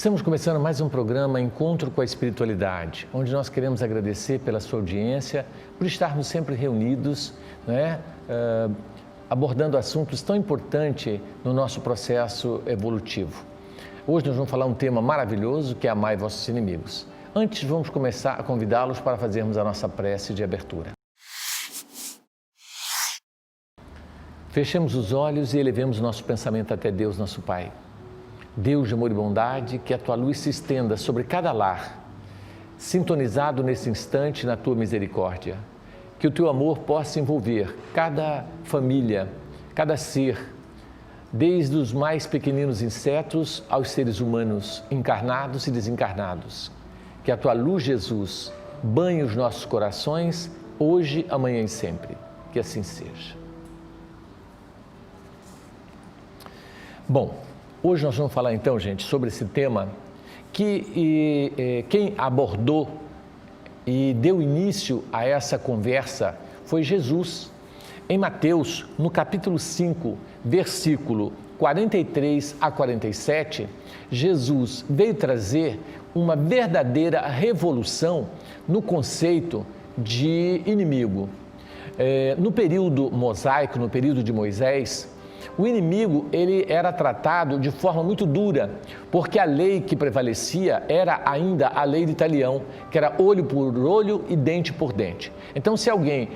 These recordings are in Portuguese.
Estamos começando mais um programa Encontro com a Espiritualidade, onde nós queremos agradecer pela sua audiência, por estarmos sempre reunidos, abordando assuntos tão importantes no nosso processo evolutivo. Hoje nós vamos falar um tema maravilhoso que é amar vossos inimigos. Antes, vamos começar a convidá-los para fazermos a nossa prece de abertura. Fechemos os olhos e elevemos o nosso pensamento até Deus, nosso Pai. Deus de amor e bondade, que a Tua luz se estenda sobre cada lar, sintonizado nesse instante na Tua misericórdia. Que o Teu amor possa envolver cada família, cada ser, desde os mais pequeninos insetos aos seres humanos, encarnados e desencarnados. Que a Tua luz, Jesus, banhe os nossos corações, hoje, amanhã e sempre. Que assim seja. Bom, hoje nós vamos falar então, gente, sobre esse tema que quem abordou e deu início a essa conversa foi Jesus. Em Mateus, no capítulo 5, versículo 43 a 47, Jesus veio trazer uma verdadeira revolução no conceito de inimigo. No período mosaico, no período de Moisés, o inimigo ele era tratado de forma muito dura, porque a lei que prevalecia era ainda a lei de Talião, que era olho por olho e dente por dente. Então, se alguém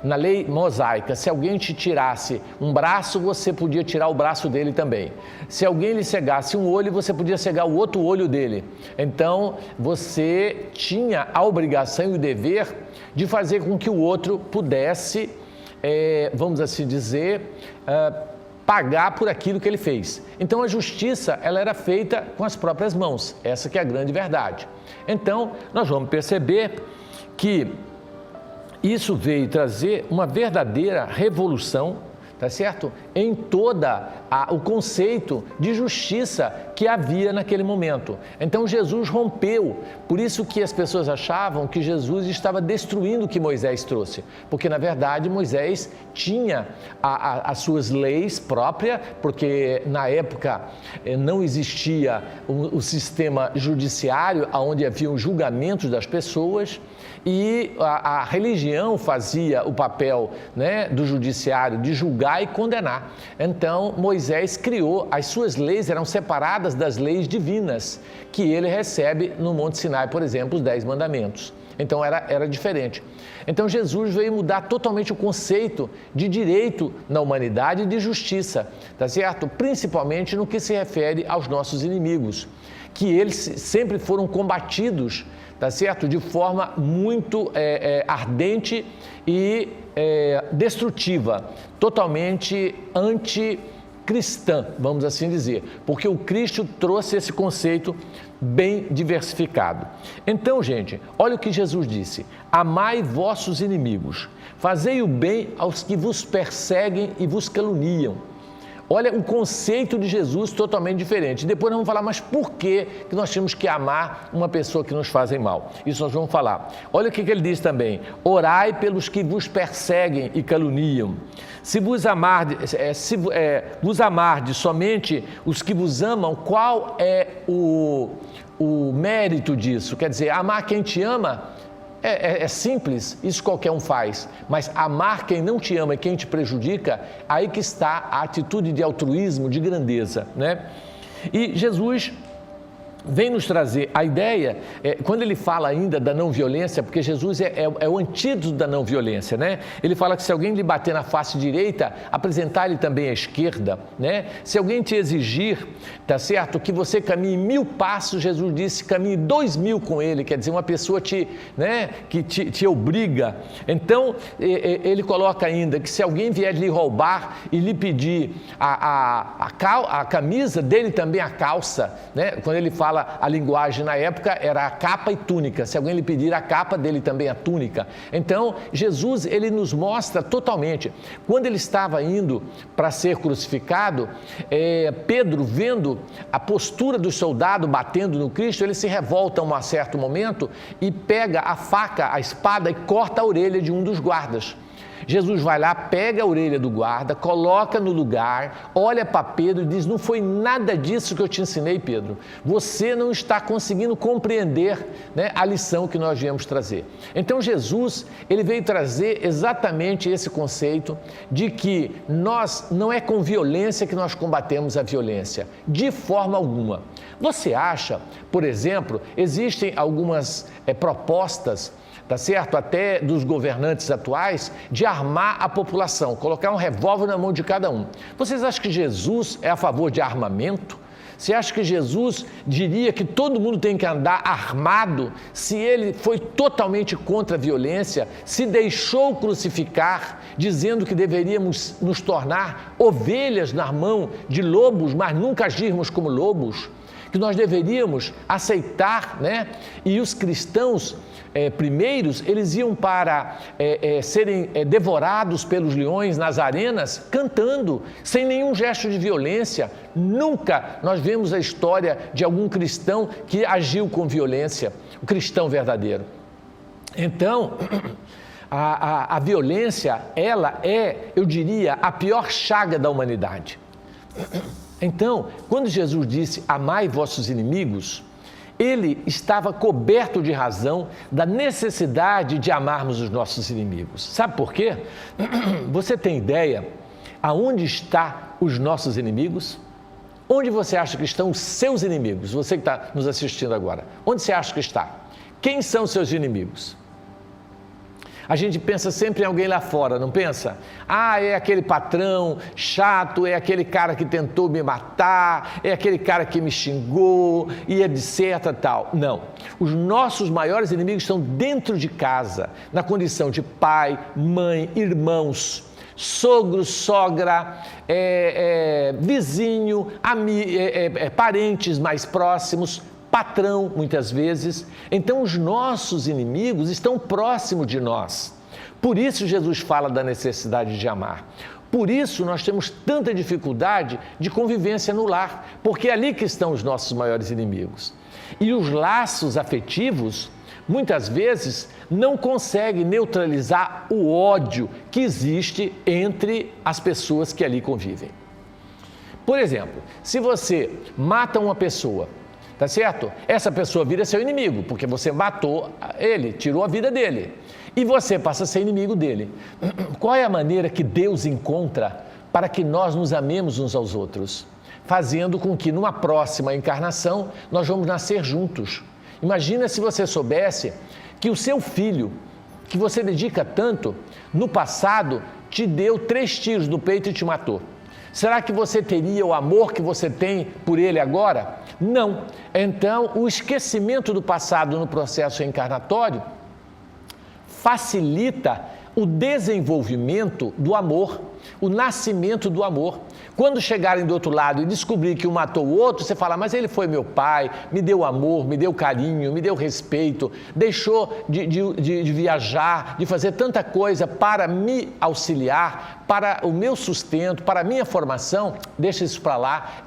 na lei mosaica, se alguém te tirasse um braço, você podia tirar o braço dele também. Se alguém lhe cegasse um olho, você podia cegar o outro olho dele. Então, você tinha a obrigação e o dever de fazer com que o outro pudesse vamos assim dizer, pagar por aquilo que ele fez. Então a justiça ela era feita com as próprias mãos, essa que é a grande verdade. Então nós vamos perceber que isso veio trazer uma verdadeira revolução, tá certo? Em toda o conceito de justiça que havia naquele momento. Então Jesus rompeu, por isso que as pessoas achavam que Jesus estava destruindo o que Moisés trouxe, porque na verdade Moisés tinha as suas leis próprias, porque na época não existia o sistema judiciário, onde haviam julgamentos das pessoas, e a religião fazia o papel, do judiciário de julgar e condenar. Então Moisés criou, as suas leis eram separadas das leis divinas que ele recebe no Monte Sinai, por exemplo, os 10 mandamentos. Então era diferente. Então Jesus veio mudar totalmente o conceito de direito na humanidade e de justiça, tá certo? Principalmente no que se refere aos nossos inimigos, que eles sempre foram combatidos, tá certo? De forma muito ardente e destrutiva, totalmente anticristã, vamos assim dizer, porque o Cristo trouxe esse conceito bem diversificado. Então, gente, olha o que Jesus disse: amai vossos inimigos, fazei o bem aos que vos perseguem e vos caluniam. Olha o conceito de Jesus totalmente diferente. Depois nós vamos falar, mas por que nós temos que amar uma pessoa que nos fazem mal? Isso nós vamos falar. Olha o que ele diz também: orai pelos que vos perseguem e caluniam. Se vos amardes somente os que vos amam, qual é o mérito disso? Quer dizer, amar quem te ama é simples, isso qualquer um faz, mas amar quem não te ama e quem te prejudica, aí que está a atitude de altruísmo, de grandeza, E Jesus vem nos trazer a ideia, quando ele fala ainda da não violência, porque Jesus é o antídoto da não violência, Ele fala que se alguém lhe bater na face direita, apresentar-lhe também a esquerda, Se alguém te exigir, tá certo, que você caminhe 1000 passos, Jesus disse, caminhe 2000 com ele, quer dizer, uma pessoa que te obriga. Então, ele coloca ainda que se alguém vier lhe roubar e lhe pedir a camisa, dele também a calça, Quando ele fala a linguagem na época era a capa e túnica, se alguém lhe pedir a capa, dele também a túnica. Então Jesus ele nos mostra totalmente, quando ele estava indo para ser crucificado, Pedro vendo a postura do soldado batendo no Cristo, ele se revolta a um certo momento e pega a faca, a espada e corta a orelha de um dos guardas. Jesus vai lá, pega a orelha do guarda, coloca no lugar, olha para Pedro e diz: não foi nada disso que eu te ensinei, Pedro. Você não está conseguindo compreender, né, a lição que nós viemos trazer. Então Jesus, ele veio trazer exatamente esse conceito de que não é com violência que nós combatemos a violência, de forma alguma. Você acha, por exemplo, existem algumas propostas, tá certo? Até dos governantes atuais, de armar a população, colocar um revólver na mão de cada um. Vocês acham que Jesus é a favor de armamento? Você acha que Jesus diria que todo mundo tem que andar armado, se ele foi totalmente contra a violência, se deixou crucificar, dizendo que deveríamos nos tornar ovelhas na mão de lobos, mas nunca agirmos como lobos? Que nós deveríamos aceitar, né? E os cristãos primeiros, eles iam para serem devorados pelos leões nas arenas, cantando, sem nenhum gesto de violência. Nunca nós vemos a história de algum cristão que agiu com violência, o cristão verdadeiro. Então, a violência, ela é, eu diria, a pior chaga da humanidade. Então, quando Jesus disse: amai vossos inimigos, ele estava coberto de razão da necessidade de amarmos os nossos inimigos. Sabe por quê? Você tem ideia aonde estão os nossos inimigos? Onde você acha que estão os seus inimigos? Você que está nos assistindo agora, onde você acha que está? Quem são os seus inimigos? A gente pensa sempre em alguém lá fora, não pensa? Ah, é aquele patrão chato, é aquele cara que tentou me matar, é aquele cara que me xingou e etc. tal. Não. Os nossos maiores inimigos estão dentro de casa, na condição de pai, mãe, irmãos, sogro, sogra, vizinho, parentes mais próximos, patrão, muitas vezes. Então, os nossos inimigos estão próximos de nós. Por isso, Jesus fala da necessidade de amar. Por isso, nós temos tanta dificuldade de convivência no lar, porque é ali que estão os nossos maiores inimigos. E os laços afetivos, muitas vezes, não conseguem neutralizar o ódio que existe entre as pessoas que ali convivem. Por exemplo, se você mata uma pessoa, tá certo? Essa pessoa vira seu inimigo, porque você matou ele, tirou a vida dele. E você passa a ser inimigo dele. Qual é a maneira que Deus encontra para que nós nos amemos uns aos outros? Fazendo com que numa próxima encarnação nós vamos nascer juntos. Imagina se você soubesse que o seu filho, que você dedica tanto, no passado te deu 3 tiros no peito e te matou. Será que você teria o amor que você tem por ele agora? Não. Então, o esquecimento do passado no processo reencarnatório facilita o desenvolvimento do amor, o nascimento do amor. Quando chegarem do outro lado e descobrir que um matou o outro, você fala: mas ele foi meu pai, me deu amor, me deu carinho, me deu respeito, deixou de viajar, de fazer tanta coisa para me auxiliar, para o meu sustento, para a minha formação. Deixa isso para lá,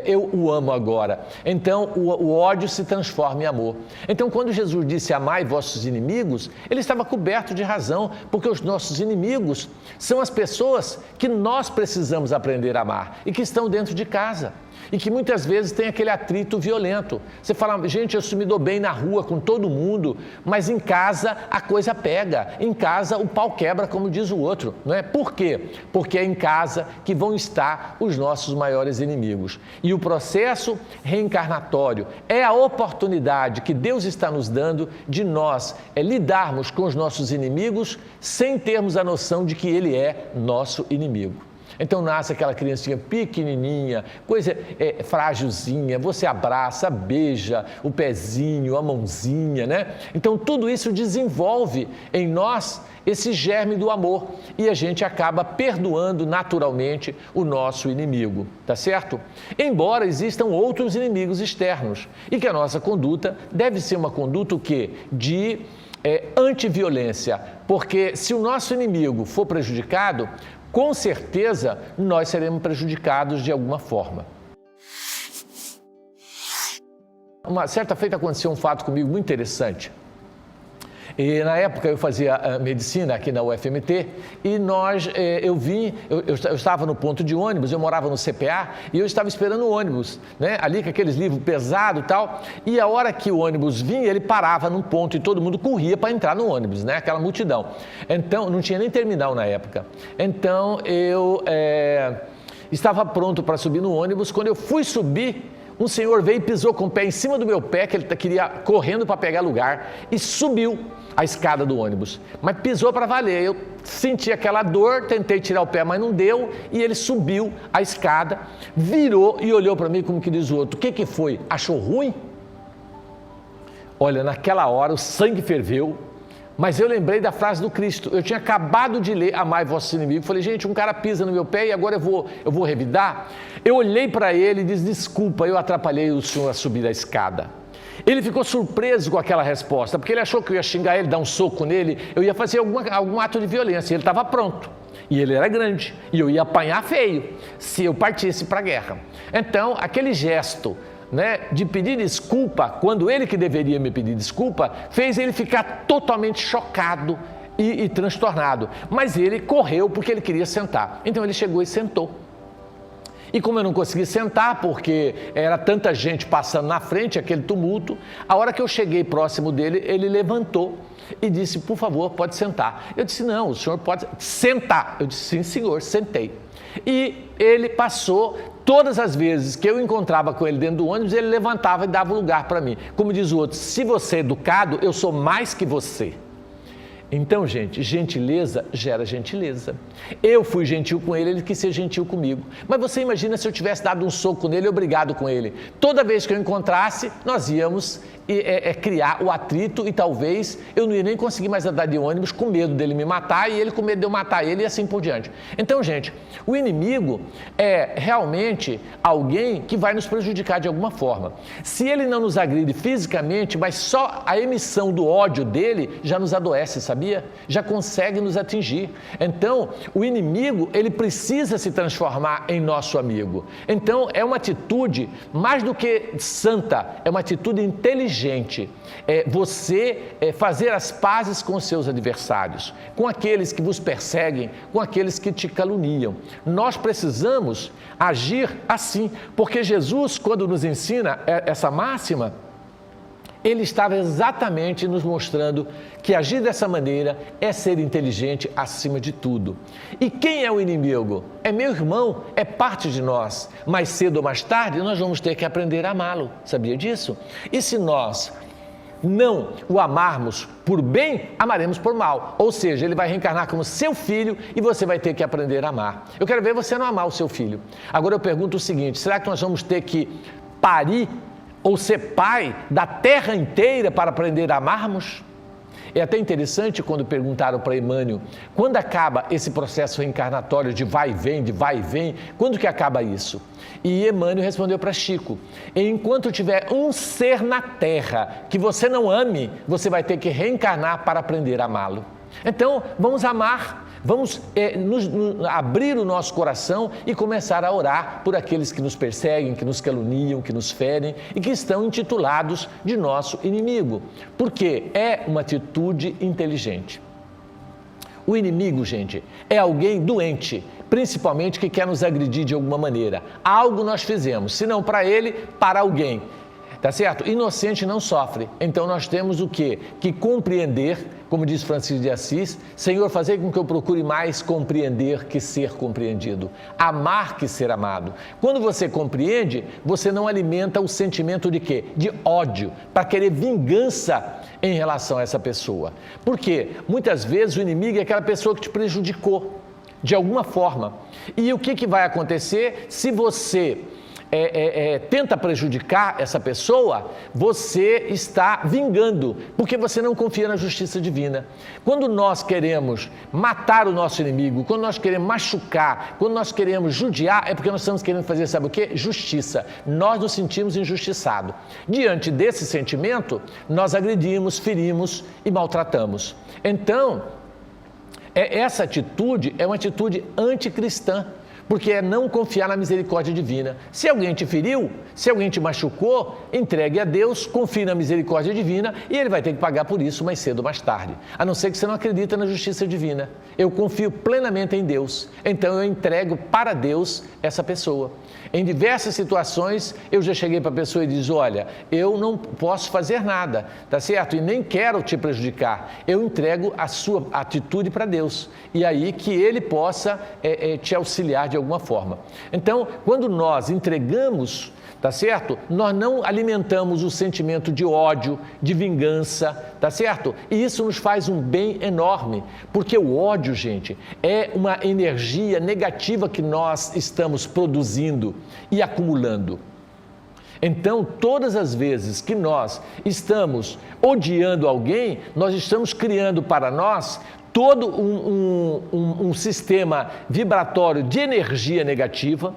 eu o amo agora. Então, o ódio se transforma em amor. Então, quando Jesus disse: amai vossos inimigos, ele estava coberto de razão, porque os nossos inimigos são as pessoas que nós precisamos aprender a amar e que estão dentro de casa e que muitas vezes tem aquele atrito violento. Você fala: gente, eu me dou bem na rua com todo mundo, mas em casa a coisa pega, em casa o pau quebra, como diz o outro, não é? Por quê? Porque é em casa que vão estar os nossos maiores inimigos. E o processo reencarnatório é a oportunidade que Deus está nos dando de nós lidarmos com os nossos inimigos sem termos a noção de que ele é nosso inimigo. Então nasce aquela criancinha pequenininha, coisa frágilzinha, você abraça, beija o pezinho, a mãozinha, né? Então tudo isso desenvolve em nós esse germe do amor e a gente acaba perdoando naturalmente o nosso inimigo, tá certo? Embora existam outros inimigos externos e que a nossa conduta deve ser uma conduta o quê? De antiviolência, porque se o nosso inimigo for prejudicado, com certeza nós seremos prejudicados de alguma forma. Uma certa feita aconteceu um fato comigo muito interessante. E na época eu fazia medicina aqui na UFMT e eu estava no ponto de ônibus, eu morava no CPA e eu estava esperando o ônibus, né? Ali com aqueles livros pesados e tal, e a hora que o ônibus vinha, ele parava num ponto e todo mundo corria para entrar no ônibus, né? Aquela multidão. Então, não tinha nem terminal na época. Então, eu estava pronto para subir no ônibus. Quando eu fui subir, um senhor veio e pisou com o pé em cima do meu pé, que ele queria correndo para pegar lugar, e subiu a escada do ônibus. Mas pisou para valer. Eu senti aquela dor, tentei tirar o pé, mas não deu, e ele subiu a escada, virou e olhou para mim como que diz o outro: o que foi? Achou ruim? Olha, naquela hora o sangue ferveu, mas eu lembrei da frase do Cristo. Eu tinha acabado de ler Amai vossos inimigos. Falei, gente, um cara pisa no meu pé e agora eu vou revidar? Eu olhei para ele e disse: desculpa, eu atrapalhei o senhor a subir a escada. Ele ficou surpreso com aquela resposta, porque ele achou que eu ia xingar ele, dar um soco nele, eu ia fazer algum ato de violência. Ele estava pronto, e ele era grande, e eu ia apanhar feio se eu partisse para a guerra. Então, aquele gesto, né, de pedir desculpa, quando ele que deveria me pedir desculpa, fez ele ficar totalmente chocado e transtornado. Mas ele correu porque ele queria sentar. Então ele chegou e sentou. E como eu não consegui sentar, porque era tanta gente passando na frente, aquele tumulto, a hora que eu cheguei próximo dele, ele levantou e disse: por favor, pode sentar. Eu disse: não, o senhor pode sentar. Eu disse: sim, senhor, sentei. E ele passou, todas as vezes que eu encontrava com ele dentro do ônibus, ele levantava e dava lugar para mim. Como diz o outro: se você é educado, eu sou mais que você. Então, gente, gentileza gera gentileza. Eu fui gentil com ele, ele quis ser gentil comigo. Mas você imagina se eu tivesse dado um soco nele, obrigado com ele. Toda vez que eu encontrasse, nós íamos criar o atrito e talvez eu não ia nem conseguir mais andar de ônibus com medo dele me matar e ele com medo de eu matar ele e assim por diante. Então, gente, o inimigo é realmente alguém que vai nos prejudicar de alguma forma. Se ele não nos agride fisicamente, mas só a emissão do ódio dele já nos adoece, sabia? Já consegue nos atingir. Então, o inimigo, ele precisa se transformar em nosso amigo. Então, é uma atitude mais do que santa, é uma atitude inteligente. Você fazer as pazes com os seus adversários, com aqueles que vos perseguem, com aqueles que te caluniam. Nós precisamos agir assim, porque Jesus, quando nos ensina essa máxima, ele estava exatamente nos mostrando que agir dessa maneira é ser inteligente acima de tudo. E quem é o inimigo? É meu irmão, é parte de nós. Mais cedo ou mais tarde, nós vamos ter que aprender a amá-lo. Sabia disso? E se nós não o amarmos por bem, amaremos por mal. Ou seja, ele vai reencarnar como seu filho e você vai ter que aprender a amar. Eu quero ver você não amar o seu filho. Agora eu pergunto o seguinte: será que nós vamos ter que parir ou ser pai da terra inteira para aprender a amarmos? É até interessante quando perguntaram para Emmanuel, quando acaba esse processo reencarnatório de vai e vem, quando que acaba isso? E Emmanuel respondeu para Chico: enquanto tiver um ser na terra que você não ame, você vai ter que reencarnar para aprender a amá-lo. Então, vamos amar, vamos abrir o nosso coração e começar a orar por aqueles que nos perseguem, que nos caluniam, que nos ferem e que estão intitulados de nosso inimigo, porque é uma atitude inteligente. O inimigo, gente, é alguém doente, principalmente que quer nos agredir de alguma maneira. Algo nós fizemos, se não para ele, para alguém. Tá certo? Inocente não sofre. Então nós temos o quê? Que compreender, como diz Francisco de Assis: Senhor, fazer com que eu procure mais compreender que ser compreendido. Amar que ser amado. Quando você compreende, você não alimenta o sentimento de quê? De ódio, para querer vingança em relação a essa pessoa. Porque muitas vezes o inimigo é aquela pessoa que te prejudicou de alguma forma. E o que vai acontecer se você tenta prejudicar essa pessoa? Você está vingando, porque você não confia na justiça divina. Quando nós queremos matar o nosso inimigo, quando nós queremos machucar, quando nós queremos judiar, é porque nós estamos querendo fazer, sabe o quê? Justiça. Nós nos sentimos injustiçados. Diante desse sentimento, nós agredimos, ferimos e maltratamos. Então, essa atitude é uma atitude anticristã, porque é não confiar na misericórdia divina. Se alguém te feriu, se alguém te machucou, entregue a Deus, confie na misericórdia divina e Ele vai ter que pagar por isso mais cedo ou mais tarde. A não ser que você não acredita na justiça divina. Eu confio plenamente em Deus, então eu entrego para Deus essa pessoa. Em diversas situações, eu já cheguei para a pessoa e disse, olha, eu não posso fazer nada, tá certo? E nem quero te prejudicar. Eu entrego a sua atitude para Deus. E aí que Ele possa te auxiliar de alguma forma. Então, quando nós entregamos, tá certo? Nós não alimentamos o sentimento de ódio, de vingança, tá certo? E isso nos faz um bem enorme, porque o ódio, gente, é uma energia negativa que nós estamos produzindo e acumulando. Então, todas as vezes que nós estamos odiando alguém, nós estamos criando para nós todo um sistema vibratório de energia negativa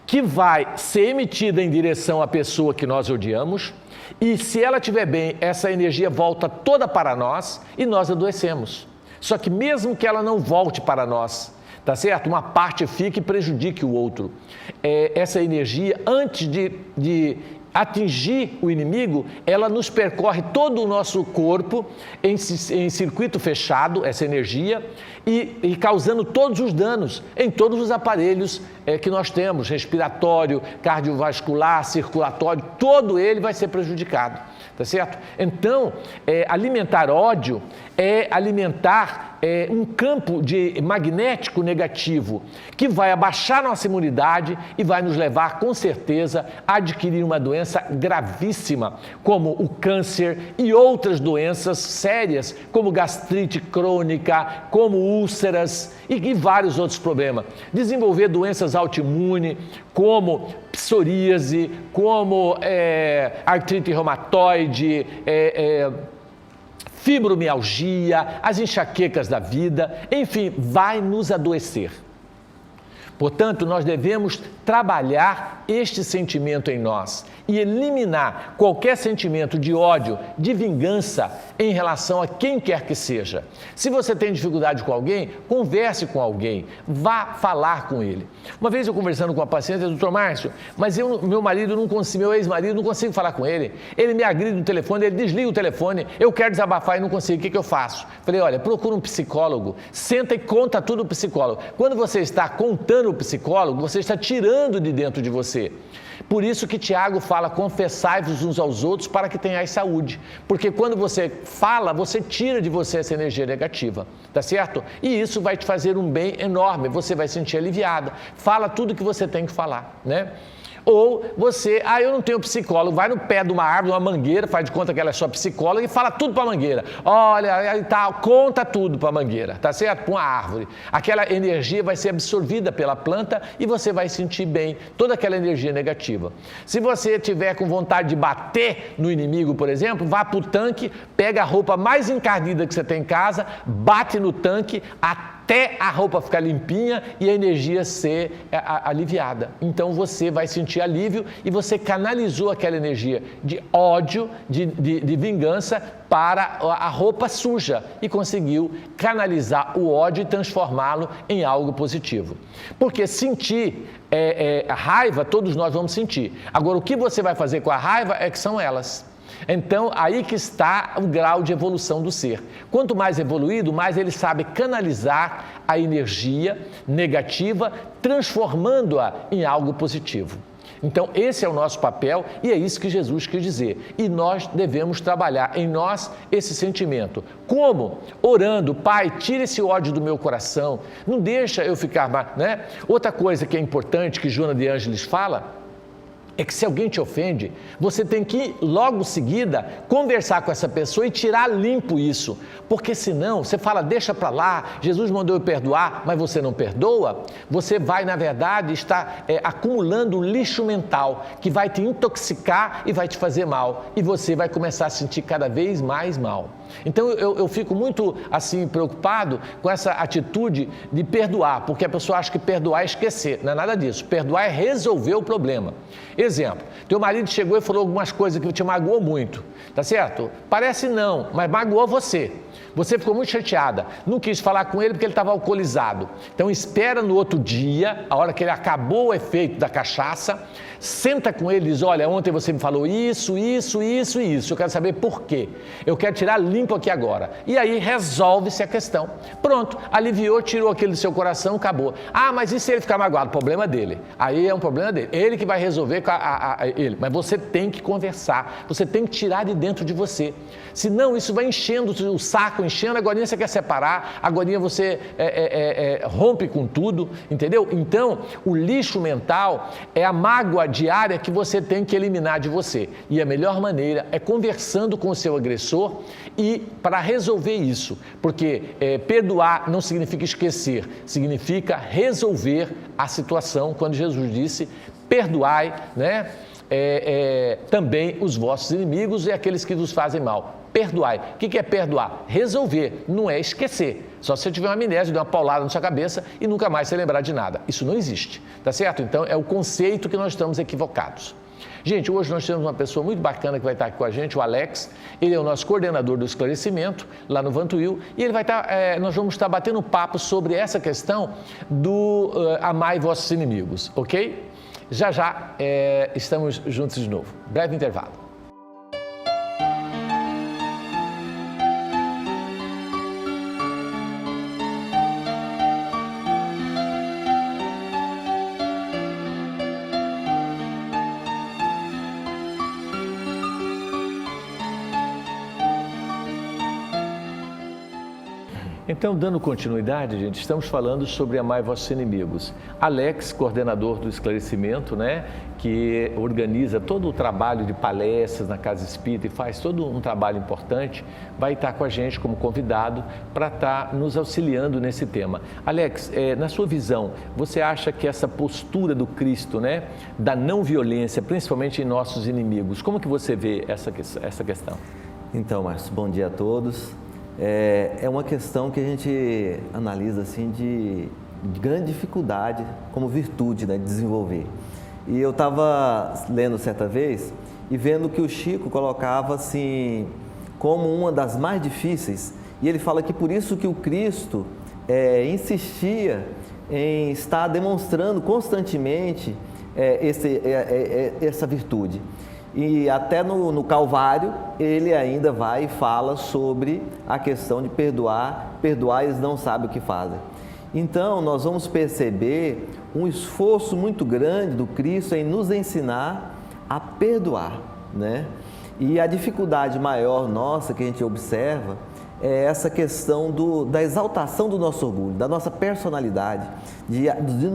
que vai ser emitida em direção à pessoa que nós odiamos e se ela estiver bem, essa energia volta toda para nós e nós adoecemos. Só que mesmo que ela não volte para nós, tá certo? Uma parte fique e prejudique o outro. Essa energia, antes de atingir o inimigo, ela nos percorre todo o nosso corpo em circuito fechado, essa energia, e causando todos os danos em todos os aparelhos que nós temos, respiratório, cardiovascular, circulatório, todo ele vai ser prejudicado, tá certo? Então, alimentar ódio é alimentar um campo magnético negativo que vai abaixar nossa imunidade e vai nos levar, com certeza, a adquirir uma doença gravíssima, como o câncer e outras doenças sérias, como gastrite crônica, como úlceras e vários outros problemas. Desenvolver doenças autoimunes, como psoríase, como artrite reumatoide, fibromialgia, as enxaquecas da vida, enfim, vai nos adoecer. Portanto, nós devemos trabalhar este sentimento em nós e eliminar qualquer sentimento de ódio, de vingança em relação a quem quer que seja. Se você tem dificuldade com alguém, converse com alguém, vá falar com ele. Uma vez eu conversando com uma paciente, doutor Márcio, mas meu marido não consigo, meu ex-marido não consigo falar com ele. Ele me agride no telefone, ele desliga o telefone, eu quero desabafar e não consigo, o que eu faço? Falei, olha, procura um psicólogo, senta e conta tudo ao psicólogo. Quando você está contando o psicólogo, você está tirando de dentro de você. Por isso que Tiago fala, confessai-vos uns aos outros para que tenhais saúde. Porque quando você fala, você tira de você essa energia negativa, tá certo? E isso vai te fazer um bem enorme, você vai se sentir aliviada. Fala tudo que você tem que falar, né? Ou você, eu não tenho psicólogo, vai no pé de uma árvore, uma mangueira, faz de conta que ela é sua psicóloga e fala tudo para a mangueira. Olha, e tal, conta tudo para a mangueira, tá certo? Para uma árvore. Aquela energia vai ser absorvida pela planta e você vai sentir bem toda aquela energia negativa. Se você tiver com vontade de bater no inimigo, por exemplo, vá para o tanque, pega a roupa mais encardida que você tem em casa, bate no tanque até a roupa ficar limpinha e a energia ser aliviada. Então você vai sentir alívio e você canalizou aquela energia de ódio, de vingança para a roupa suja e conseguiu canalizar o ódio e transformá-lo em algo positivo. Porque sentir a raiva, todos nós vamos sentir. Agora, o que você vai fazer com a raiva é que são elas. Então, aí que está o grau de evolução do ser. Quanto mais evoluído, mais ele sabe canalizar a energia negativa, transformando-a em algo positivo. Então, esse é o nosso papel e é isso que Jesus quis dizer. E nós devemos trabalhar em nós esse sentimento. Como? Orando, Pai, tira esse ódio do meu coração, não deixa eu ficar, né? Outra coisa que é importante, que Joana de Ângeles fala, é que se alguém te ofende, você tem que logo em seguida conversar com essa pessoa e tirar limpo isso, porque senão você fala, deixa para lá, Jesus mandou eu perdoar, mas você não perdoa, você vai na verdade estar acumulando um lixo mental que vai te intoxicar e vai te fazer mal e você vai começar a sentir cada vez mais mal. Então eu fico muito assim preocupado com essa atitude de perdoar, porque a pessoa acha que perdoar é esquecer, não é nada disso, perdoar é resolver o problema. Exemplo, teu marido chegou e falou algumas coisas que te magoou muito, tá certo? Parece não, mas magoou você. Você ficou muito chateada, não quis falar com ele porque ele estava alcoolizado. Então espera no outro dia, a hora que ele acabou o efeito da cachaça, senta com ele e diz, olha, ontem você me falou isso, isso, isso e isso, eu quero saber por quê. Eu quero tirar limpo aqui agora. E aí resolve-se a questão. Pronto, aliviou, tirou aquele do seu coração, acabou. Ah, mas e se ele ficar magoado? Problema dele. Aí é um problema dele. Ele que vai resolver com ele. Mas você tem que conversar, você tem que tirar de dentro de você. Senão isso vai enchendo o saco, enchendo, agora você quer separar, agora você rompe com tudo, entendeu? Então, o lixo mental é a mágoa diária que você tem que eliminar de você. E a melhor maneira é conversando com o seu agressor e para resolver isso, porque perdoar não significa esquecer, significa resolver a situação, quando Jesus disse, perdoai, né? Também os vossos inimigos e aqueles que vos fazem mal. Perdoai. O que é perdoar? Resolver, não é esquecer. Só se você tiver uma amnésia, der uma paulada na sua cabeça e nunca mais se lembrar de nada. Isso não existe, tá certo? Então, é o conceito que nós estamos equivocados. Gente, hoje nós temos uma pessoa muito bacana que vai estar aqui com a gente, o Alex. Ele é o nosso coordenador do esclarecimento, lá no Vantuil, e ele vai estar, nós vamos estar batendo um papo sobre essa questão do amai vossos inimigos, ok? Já estamos juntos de novo. Breve intervalo. Então, dando continuidade, gente, estamos falando sobre amar vossos inimigos. Alex, coordenador do esclarecimento, né, que organiza todo o trabalho de palestras na Casa Espírita e faz todo um trabalho importante, vai estar com a gente como convidado para estar nos auxiliando nesse tema. Alex, na sua visão, você acha que essa postura do Cristo, né, da não violência, principalmente em nossos inimigos, como que você vê essa questão? Então, Márcio, bom dia a todos. É uma questão que a gente analisa assim de grande dificuldade como virtude, né, de desenvolver. E eu estava lendo certa vez e vendo que o Chico colocava assim como uma das mais difíceis, e ele fala que por isso que o Cristo insistia em estar demonstrando constantemente essa virtude. E até no Calvário, ele ainda vai e fala sobre a questão de perdoar, eles não sabem o que fazem. Então, nós vamos perceber um esforço muito grande do Cristo em nos ensinar a perdoar, né? E a dificuldade maior nossa que a gente observa é essa questão da exaltação do nosso orgulho, da nossa personalidade, de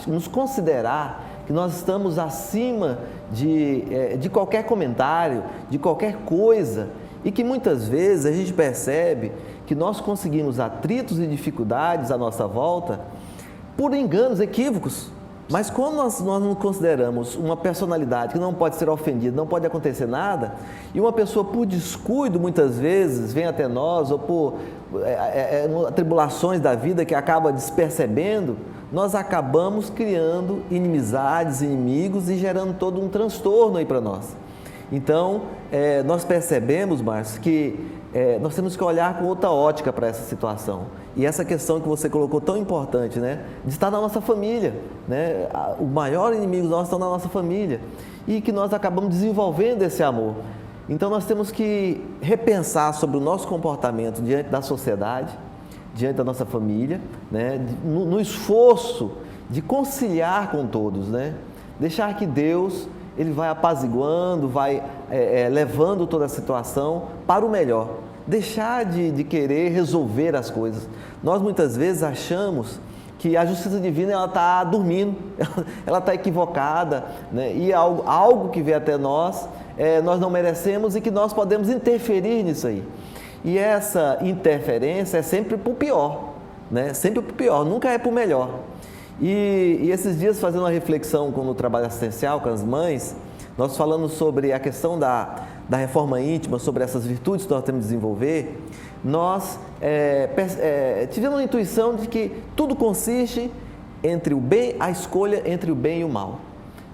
nos considerar que nós estamos acima de qualquer comentário, de qualquer coisa, e que muitas vezes a gente percebe que nós conseguimos atritos e dificuldades à nossa volta por enganos, equívocos. Mas quando nós não consideramos uma personalidade que não pode ser ofendida, não pode acontecer nada, e uma pessoa por descuido muitas vezes vem até nós, ou por tribulações da vida que acaba despercebendo, nós acabamos criando inimizades, inimigos e gerando todo um transtorno aí para nós. Então, nós percebemos, Márcio, que nós temos que olhar com outra ótica para essa situação. E essa questão que você colocou tão importante, né? De estar na nossa família, né? O maior inimigo nosso está na nossa família. E que nós acabamos desenvolvendo esse amor. Então, nós temos que repensar sobre o nosso comportamento diante da sociedade, diante da nossa família, né? No esforço de conciliar com todos, né? Deixar que Deus, Ele vai apaziguando, vai levando toda a situação para o melhor. Deixar de querer resolver as coisas. Nós muitas vezes achamos que a justiça divina ela está dormindo, ela está equivocada, né? E algo que vem até nós, nós não merecemos e que nós podemos interferir nisso aí. E essa interferência é sempre para o pior, né? Sempre para o pior, nunca é para o melhor. E esses dias, fazendo uma reflexão com o trabalho assistencial com as mães, nós falamos sobre a questão da reforma íntima, sobre essas virtudes que nós temos que desenvolver, nós tivemos uma intuição de que tudo consiste entre o bem, a escolha entre o bem e o mal.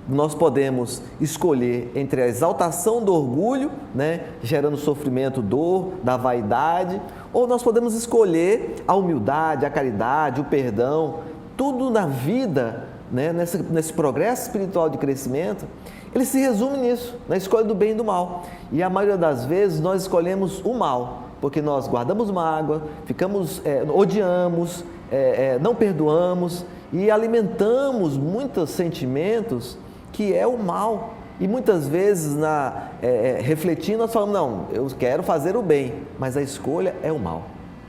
Nós podemos escolher entre a exaltação do orgulho, né, gerando sofrimento, dor, da vaidade, ou nós podemos escolher a humildade, a caridade, o perdão. Tudo na vida, né, nesse progresso espiritual de crescimento, ele se resume nisso, na escolha do bem e do mal. E a maioria das vezes nós escolhemos o mal, porque nós guardamos mágoa, odiamos, não perdoamos e alimentamos muitos sentimentos que é o mal. E muitas vezes, refletindo, nós falamos, não, eu quero fazer o bem, mas a escolha é o mal.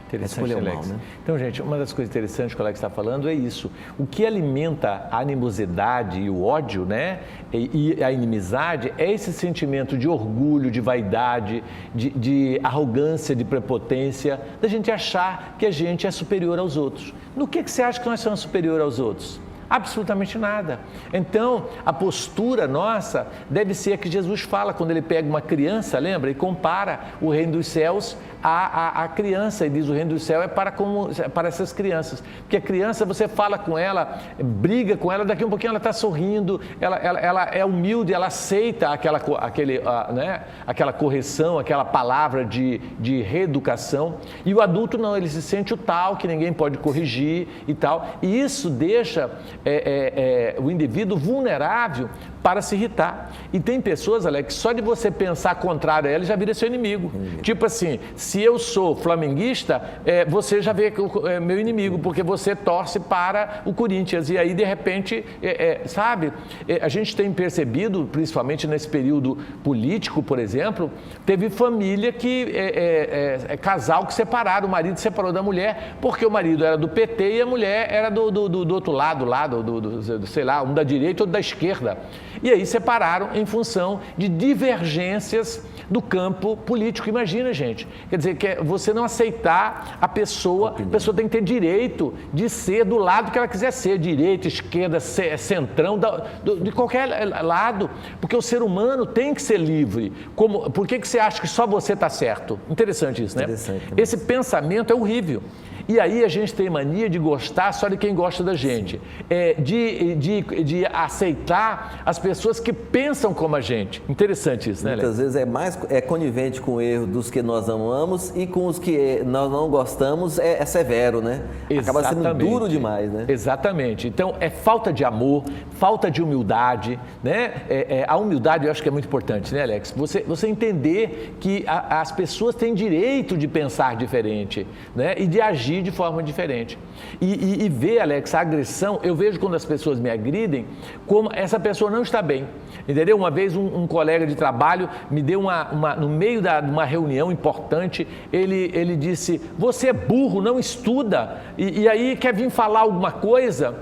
Interessante, Alex. Mal, né? Então, gente, uma das coisas interessantes que o Alex está falando é isso. O que alimenta a animosidade e o ódio, né? E a inimizade é esse sentimento de orgulho, de vaidade, de arrogância, de prepotência, da gente achar que a gente é superior aos outros. No que você acha que nós somos superior aos outros? Absolutamente nada. Então, a postura nossa deve ser a que Jesus fala quando ele pega uma criança, lembra? E compara o reino dos céus à criança e diz o reino do céu é para essas crianças. Porque a criança, você fala com ela, briga com ela, daqui a um pouquinho ela está sorrindo, ela é humilde, ela aceita aquela correção, aquela palavra de reeducação. E o adulto não, ele se sente o tal, que ninguém pode corrigir e tal. E isso deixa o indivíduo vulnerável para se irritar. E tem pessoas, Alex, que só de você pensar contrário a ela, já vira seu inimigo. Tipo assim, se eu sou flamenguista, você já vê que é meu inimigo, porque você torce para o Corinthians. E aí, de repente, sabe? A gente tem percebido, principalmente nesse período político, por exemplo, teve família que, casal que separaram, o marido separou da mulher, porque o marido era do PT e a mulher era do outro lado, sei lá, um da direita, outro da esquerda. E aí separaram em função de divergências do campo político. Imagina, gente, quer dizer, que você não aceitar a pessoa tem que ter direito de ser do lado que ela quiser ser, direita, esquerda, centrão, de qualquer lado, porque o ser humano tem que ser livre. Por que você acha que só você está certo? Interessante isso, né? Interessante, né? Esse pensamento é horrível. E aí a gente tem mania de gostar só de quem gosta da gente, de aceitar as pessoas que pensam como a gente. Interessante isso, né, Muitas vezes é conivente com o erro dos que nós amamos e com os que nós não gostamos é severo, né? Acaba sendo duro demais, né? Exatamente. Então, é falta de amor, falta de humildade, né? A humildade eu acho que é muito importante, né, Alex? Você entender que as pessoas têm direito de pensar diferente, né? E de agir de forma diferente. E ver, Alex, a agressão, eu vejo quando as pessoas me agridem, como essa pessoa não está bem, entendeu? Uma vez um colega de trabalho me deu no meio de uma reunião importante, ele disse, você é burro, não estuda, e aí quer vir falar alguma coisa.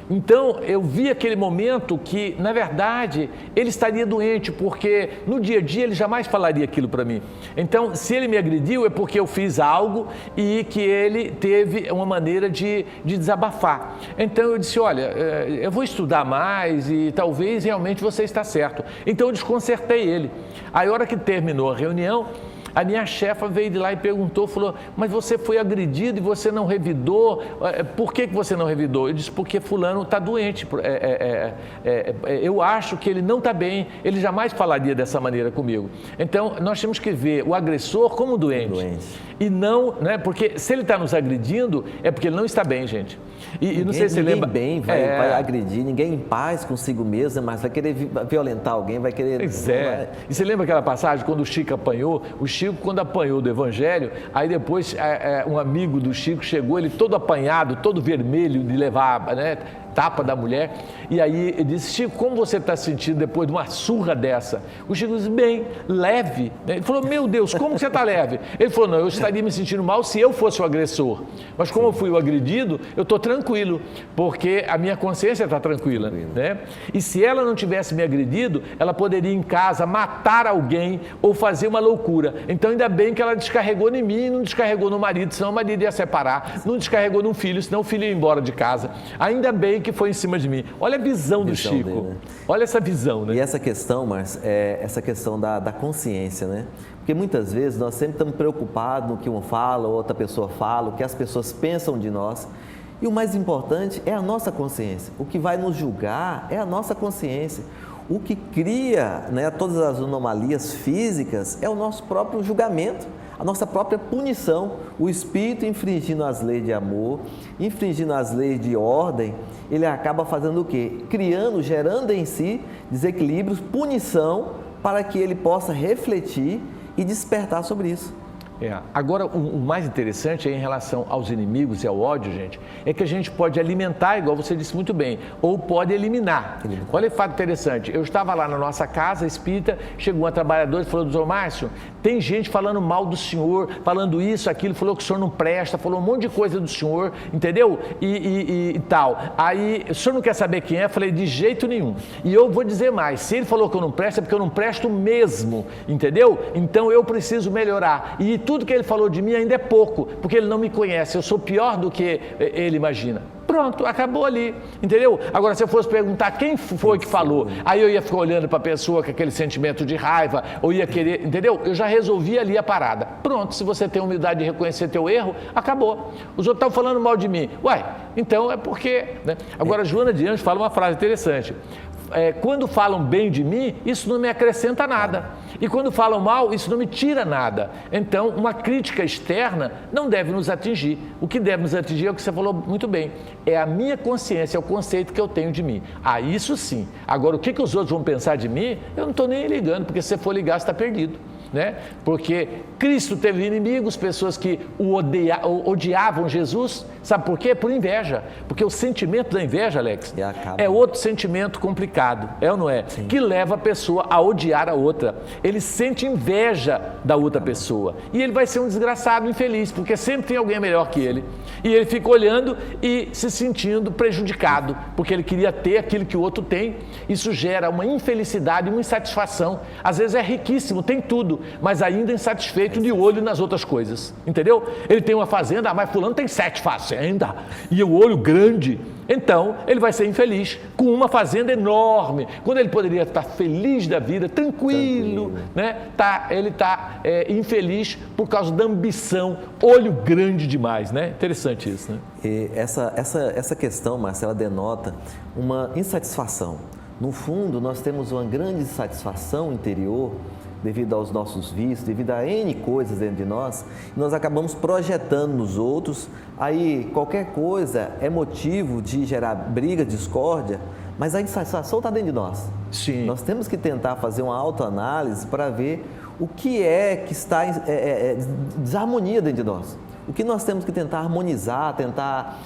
Então, eu vi aquele momento que, na verdade, ele estaria doente, porque no dia a dia ele jamais falaria aquilo para mim. Então, se ele me agrediu, é porque eu fiz algo e que ele teve uma maneira de desabafar. Então, eu disse, olha, eu vou estudar mais e talvez realmente você está certo. Então, eu desconcertei ele. Aí, a hora que terminou a reunião, a minha chefa veio de lá e perguntou, falou, mas você foi agredido e você não revidou, por que você não revidou? Eu disse, porque fulano está doente, eu acho que ele não está bem, ele jamais falaria dessa maneira comigo. Então, nós temos que ver o agressor como doente. E não, né, porque se ele está nos agredindo, é porque ele não está bem, gente. E não sei se você lembra... Ninguém bem vai agredir, ninguém em paz consigo mesmo, mas vai querer violentar alguém, vai querer... Pois é. E você lembra aquela passagem quando o Chico apanhou? O Chico, quando apanhou do Evangelho, aí depois um amigo do Chico chegou, ele todo apanhado, todo vermelho de levar, né, tapa da mulher, e aí ele disse, Chico, como você está sentindo depois de uma surra dessa? O Chico disse, bem, leve. Ele falou, meu Deus, como você está leve? Ele falou, não, eu estaria me sentindo mal se eu fosse o agressor, mas como eu fui o agredido, eu estou tranquilo, porque a minha consciência está tranquila, né? E se ela não tivesse me agredido, ela poderia em casa matar alguém ou fazer uma loucura. Então ainda bem que ela descarregou em mim e não descarregou no marido, senão o marido ia separar, não descarregou no filho, senão o filho ia embora de casa. Ainda bem que foi em cima de mim. Olha a visão do Chico. Dele, né? Olha essa visão, né? E essa questão, Márcio, essa questão da consciência, né? Porque muitas vezes nós sempre estamos preocupados no que um fala, ou outra pessoa fala, o que as pessoas pensam de nós. E o mais importante é a nossa consciência. O que vai nos julgar é a nossa consciência. O que cria, né, todas as anomalias físicas é o nosso próprio julgamento, a nossa própria punição. O espírito infringindo as leis de amor, infringindo as leis de ordem, ele acaba fazendo o quê? Criando, gerando em si desequilíbrios, punição, para que ele possa refletir e despertar sobre isso. Agora, o mais interessante em relação aos inimigos e ao ódio, gente, é que a gente pode alimentar, igual você disse muito bem, ou pode eliminar. Olha que fato interessante, eu estava lá na nossa casa espírita, chegou uma trabalhadora e falou: doutor Márcio, tem gente falando mal do senhor, falando isso, aquilo, falou que o senhor não presta, falou um monte de coisa do senhor, entendeu? E tal. Aí, o senhor não quer saber quem é? Eu falei: de jeito nenhum. E eu vou dizer mais, se ele falou que eu não presto, é porque eu não presto mesmo, entendeu? Então eu preciso melhorar. E tudo que ele falou de mim ainda é pouco, porque ele não me conhece, eu sou pior do que ele imagina. Pronto, acabou ali, entendeu? Agora, se eu fosse perguntar quem foi que falou, aí eu ia ficar olhando para a pessoa com aquele sentimento de raiva, ou ia querer, entendeu? Eu já resolvi ali a parada. Pronto, se você tem humildade de reconhecer teu erro, acabou. Os outros estão falando mal de mim. Uai, então é porque... né? Agora, Joana de Anjos fala uma frase interessante. Quando falam bem de mim, isso não me acrescenta nada. E quando falam mal, isso não me tira nada. Então, uma crítica externa não deve nos atingir. O que deve nos atingir é o que você falou muito bem. É a minha consciência, é o conceito que eu tenho de mim. Isso sim. Agora, o que os outros vão pensar de mim, eu não estou nem ligando, porque se você for ligar, você está perdido. Né? Porque Cristo teve inimigos, pessoas que odiavam Jesus, sabe por quê? Por inveja, porque o sentimento da inveja, Alex, é outro sentimento complicado, é ou não é? Sim. Que leva a pessoa a odiar a outra, ele sente inveja da outra pessoa, e ele vai ser um desgraçado infeliz, porque sempre tem alguém melhor que ele, e ele fica olhando e se sentindo prejudicado, porque ele queria ter aquilo que o outro tem. Isso gera uma infelicidade, uma insatisfação, às vezes é riquíssimo, tem tudo, mas ainda insatisfeito de olho nas outras coisas, entendeu? Ele tem uma fazenda, mas fulano tem 7 fazendas, e o olho grande, então ele vai ser infeliz com uma fazenda enorme, quando ele poderia estar feliz da vida, tranquilo. Né? Ele está infeliz por causa da ambição, olho grande demais, né? Interessante isso, né? E essa questão, Marcela, denota uma insatisfação. No fundo, nós temos uma grande insatisfação interior devido aos nossos vícios, devido a N coisas dentro de nós, e nós acabamos projetando nos outros. Aí qualquer coisa é motivo de gerar briga, discórdia, mas a insatisfação está dentro de nós. Sim. Nós temos que tentar fazer uma autoanálise para ver o que é que está desarmonia dentro de nós. O que nós temos que tentar harmonizar, tentar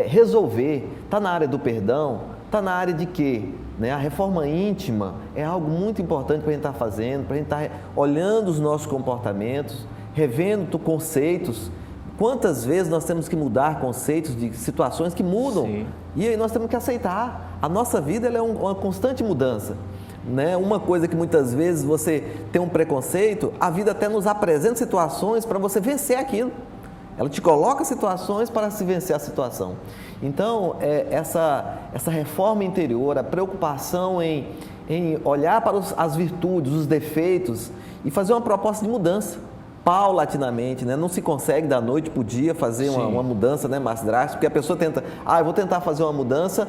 resolver. Está na área do perdão, está na área de quê? Né? A reforma íntima é algo muito importante para a gente estar fazendo, para a gente estar olhando os nossos comportamentos, revendo conceitos. Quantas vezes nós temos que mudar conceitos de situações que mudam? Sim. E aí nós temos que aceitar. A nossa vida ela é uma constante mudança. Né? Uma coisa que muitas vezes você tem um preconceito, a vida até nos apresenta situações para você vencer aquilo. Ela te coloca situações para se vencer a situação. Então, essa reforma interior, a preocupação em olhar para as virtudes, os defeitos e fazer uma proposta de mudança, paulatinamente, né? Não se consegue da noite para o dia fazer uma mudança, né, mais drástica, porque a pessoa tenta, eu vou tentar fazer uma mudança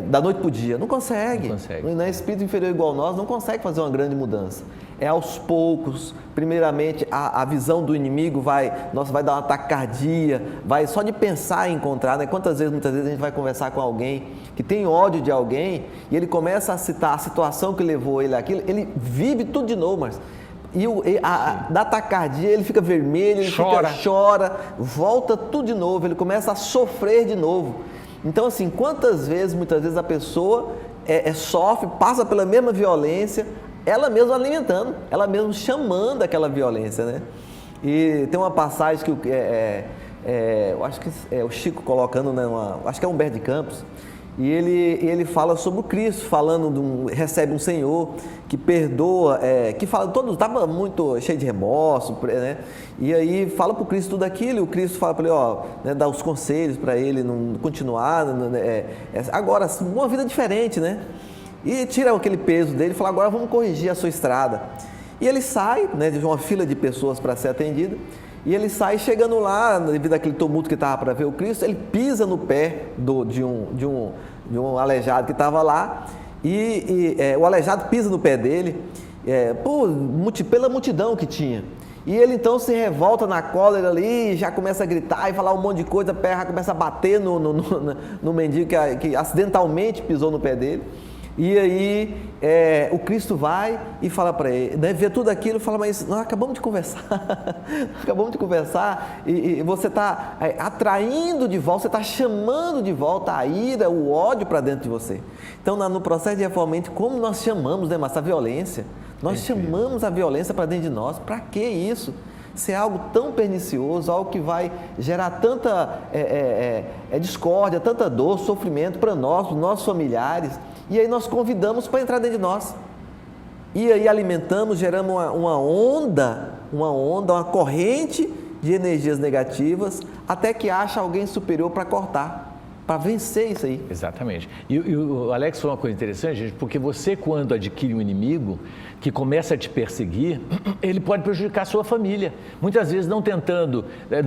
da noite para o dia. Não consegue. Não consegue. Não é espírito inferior igual nós, não consegue fazer uma grande mudança. É aos poucos. Primeiramente, a visão do inimigo vai dar um ataque cardíaco, vai só de pensar em encontrar, né? Muitas vezes a gente vai conversar com alguém que tem ódio de alguém e ele começa a citar a situação que levou ele àquilo, ele vive tudo de novo, mas da taquicardia, ele fica vermelho, ele chora, volta tudo de novo, ele começa a sofrer de novo. Então, assim, muitas vezes a pessoa sofre, passa pela mesma violência, ela mesma alimentando, ela mesma chamando aquela violência, né? E tem uma passagem que eu acho que é o Chico colocando, né, acho que é Humberto de Campos, e ele fala sobre o Cristo, recebe um Senhor que perdoa, que fala, estava muito cheio de remorso, né? E aí fala para o Cristo tudo aquilo, e o Cristo fala para ele, né, dá os conselhos para ele não continuar, agora, uma vida diferente, né? E tira aquele peso dele e fala, agora vamos corrigir a sua estrada. E ele sai, né, de uma fila de pessoas para ser atendido, e ele sai, chegando lá, devido àquele tumulto que estava para ver o Cristo, ele pisa no pé de um aleijado que estava lá, O aleijado pisa no pé dele, pela multidão que tinha. E ele então se revolta na cólera ali, já começa a gritar e falar um monte de coisa, já começa a bater no mendigo que acidentalmente pisou no pé dele. E aí o Cristo vai e fala para ele, né, vê tudo aquilo e fala, mas nós acabamos de conversar, e você está atraindo de volta, você está chamando de volta a ira, o ódio para dentro de você. Então, no processo de reformamento, como nós chamamos, né, mas a violência, nós chamamos a violência para dentro de nós. Para que isso? Se é algo tão pernicioso, algo que vai gerar tanta discórdia, tanta dor, sofrimento para nós, para os nossos familiares, e aí nós convidamos para entrar dentro de nós. E aí alimentamos, geramos uma onda, uma corrente de energias negativas, até que acha alguém superior para cortar, para vencer isso aí. Exatamente. E o Alex falou uma coisa interessante, gente, porque você, quando adquire um inimigo que começa a te perseguir, ele pode prejudicar a sua família. Muitas vezes não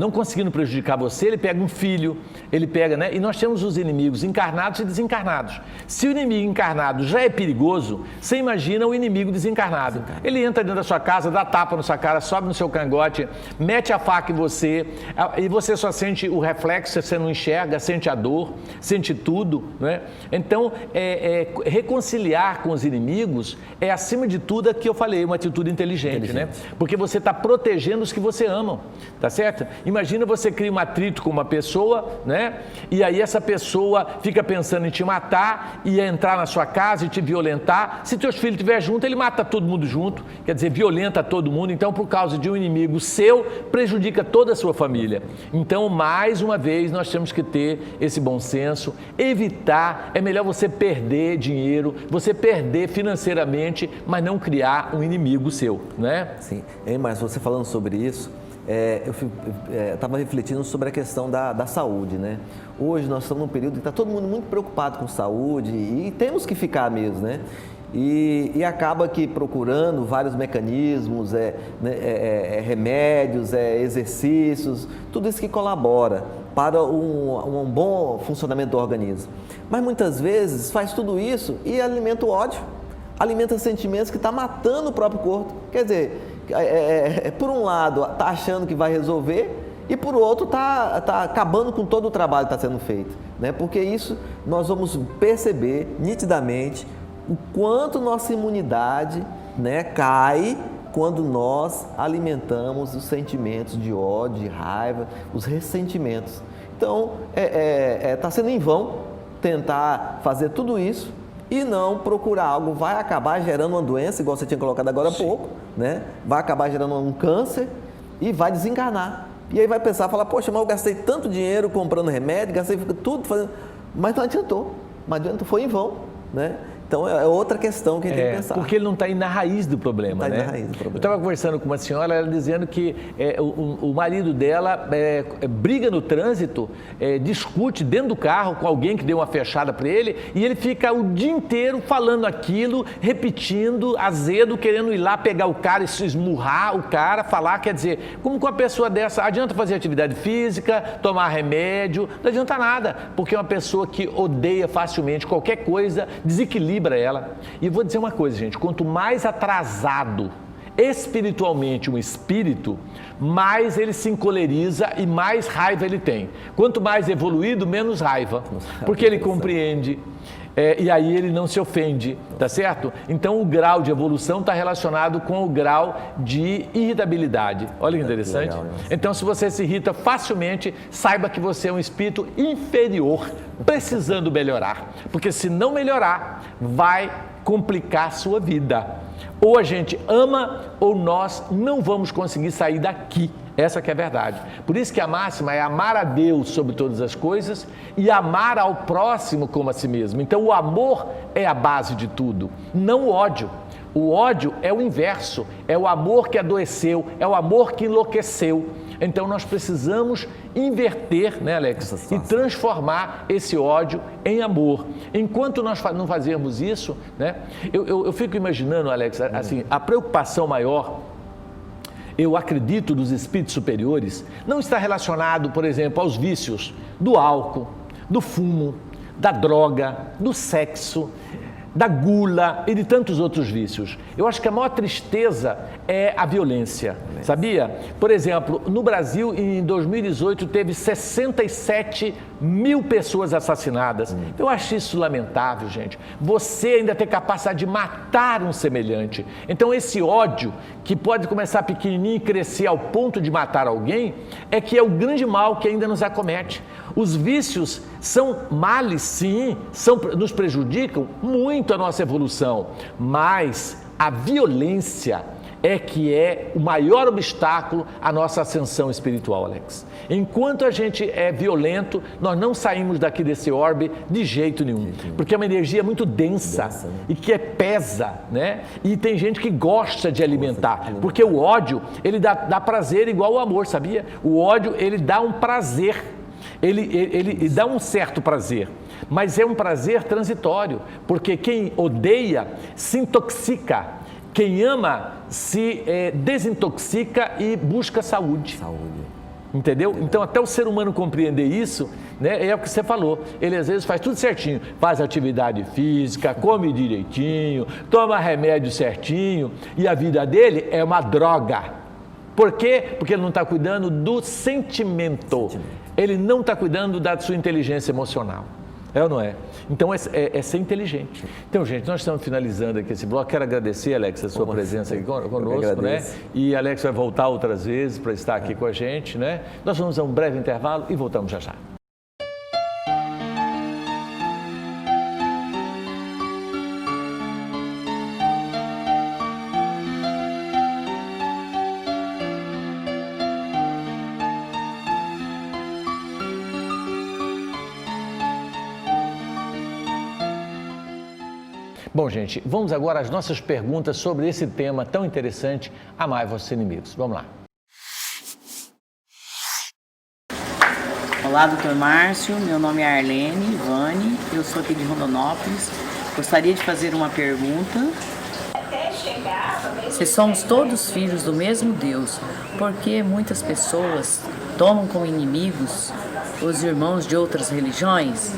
conseguindo prejudicar você, ele pega um filho, ele pega, né? E nós temos os inimigos encarnados e desencarnados. Se o inimigo encarnado já é perigoso, você imagina o inimigo desencarnado. Ele entra dentro da sua casa, dá tapa na sua cara, sobe no seu cangote, mete a faca em você, e você só sente o reflexo, você não enxerga, sente a dor, sente tudo, né? Então, reconciliar com os inimigos é, acima de tudo, que eu falei, uma atitude inteligente, né? Porque você está protegendo os que você ama, tá certo? Imagina você cria um atrito com uma pessoa, né? E aí essa pessoa fica pensando em te matar e entrar na sua casa e te violentar. Se teus filhos estiverem juntos, ele mata todo mundo junto, quer dizer, violenta todo mundo. Então, por causa de um inimigo seu, prejudica toda a sua família. Então, mais uma vez, nós temos que ter esse bom senso, evitar, é melhor você perder dinheiro, você perder financeiramente, mas não criar um inimigo seu, né? Sim, mas você falando sobre isso, eu estava refletindo sobre a questão da saúde, né? Hoje nós estamos num período que está todo mundo muito preocupado com saúde e temos que ficar mesmo, né? E acaba que procurando vários mecanismos, remédios, exercícios, tudo isso que colabora para um bom funcionamento do organismo. Mas muitas vezes faz tudo isso e alimenta o ódio, alimenta sentimentos que está matando o próprio corpo. Quer dizer, por um lado está achando que vai resolver e por outro está acabando com todo o trabalho que está sendo feito, né? Porque isso nós vamos perceber nitidamente o quanto nossa imunidade, né, cai quando nós alimentamos os sentimentos de ódio, de raiva, os ressentimentos. Então, está sendo em vão tentar fazer tudo isso e não procurar algo, vai acabar gerando uma doença, igual você tinha colocado agora há pouco, né? Vai acabar gerando um câncer e vai desencarnar. E aí vai pensar, falar, poxa, mas eu gastei tanto dinheiro comprando remédio, gastei tudo fazendo, mas não adiantou, foi em vão, né? Então, é outra questão que a gente tem que pensar. Porque ele não está aí na raiz do problema, né? Na raiz do problema. Eu estava conversando com uma senhora, ela dizendo que o marido dela briga no trânsito, discute dentro do carro com alguém que deu uma fechada para ele, e ele fica o dia inteiro falando aquilo, repetindo, azedo, querendo ir lá pegar o cara, esmurrar o cara, falar, quer dizer, como com uma pessoa dessa, adianta fazer atividade física, tomar remédio, não adianta nada, porque é uma pessoa que odeia facilmente qualquer coisa, desequilibra ela. E vou dizer uma coisa, gente, quanto mais atrasado espiritualmente um espírito, mais ele se encoleriza e mais raiva ele tem. Quanto mais evoluído, menos raiva, porque ele compreende. E aí ele não se ofende, tá certo? Então o grau de evolução está relacionado com o grau de irritabilidade. Olha que interessante. Legal, então, se você se irrita facilmente, saiba que você é um espírito inferior, precisando melhorar. Porque se não melhorar, vai complicar a sua vida. Ou a gente ama, ou nós não vamos conseguir sair daqui. Essa que é a verdade. Por isso que a máxima é amar a Deus sobre todas as coisas e amar ao próximo como a si mesmo. Então o amor é a base de tudo, não o ódio. O ódio é o inverso, é o amor que adoeceu, é o amor que enlouqueceu. Então nós precisamos inverter, né, Alex? E transformar esse ódio em amor. Enquanto nós não fazermos isso, né, eu fico imaginando, Alex, assim, a preocupação maior, eu acredito, dos espíritos superiores, não está relacionado, por exemplo, aos vícios do álcool, do fumo, da droga, do sexo. da gula e de tantos outros vícios. Eu acho que a maior tristeza é a violência, sabia? Por exemplo, no Brasil, em 2018, teve 67 mil pessoas assassinadas. Eu acho isso lamentável, gente. Você ainda tem capacidade de matar um semelhante. Então, esse ódio, que pode começar pequenininho e crescer ao ponto de matar alguém, é que é o grande mal que ainda nos acomete. Os vícios são males, sim, nos prejudicam muito a nossa evolução, mas a violência é que é o maior obstáculo à nossa ascensão espiritual, Alex. Enquanto a gente é violento, nós não saímos daqui desse orbe de jeito nenhum, porque é uma energia muito densa e que pesa, né? E tem gente que gosta de alimentar, porque o ódio, ele dá prazer igual o amor, sabia? O ódio, ele dá um prazer. Ele dá um certo prazer, mas é um prazer transitório, porque quem odeia se intoxica, quem ama se desintoxica e busca saúde. Entendeu? Então, até o ser humano compreender isso, né, é o que você falou. Ele às vezes faz tudo certinho, faz atividade física, come direitinho, toma remédio certinho, e a vida dele é uma droga. Por quê? Porque ele não está cuidando do sentimento. Ele não está cuidando da sua inteligência emocional. É ou não é? Então, é ser inteligente. Então, gente, nós estamos finalizando aqui esse bloco. Quero agradecer, Alex, a sua presença aqui conosco, né? E Alex vai voltar outras vezes para estar aqui com a gente, né? Nós vamos a um breve intervalo e voltamos já já. Bom, gente, vamos agora às nossas perguntas sobre esse tema tão interessante, amai vossos inimigos. Vamos lá. Olá, doutor Márcio, meu nome é Arlene Vani, eu sou aqui de Rondonópolis. Gostaria de fazer uma pergunta. Se somos todos filhos do mesmo Deus, por que muitas pessoas tomam como inimigos os irmãos de outras religiões?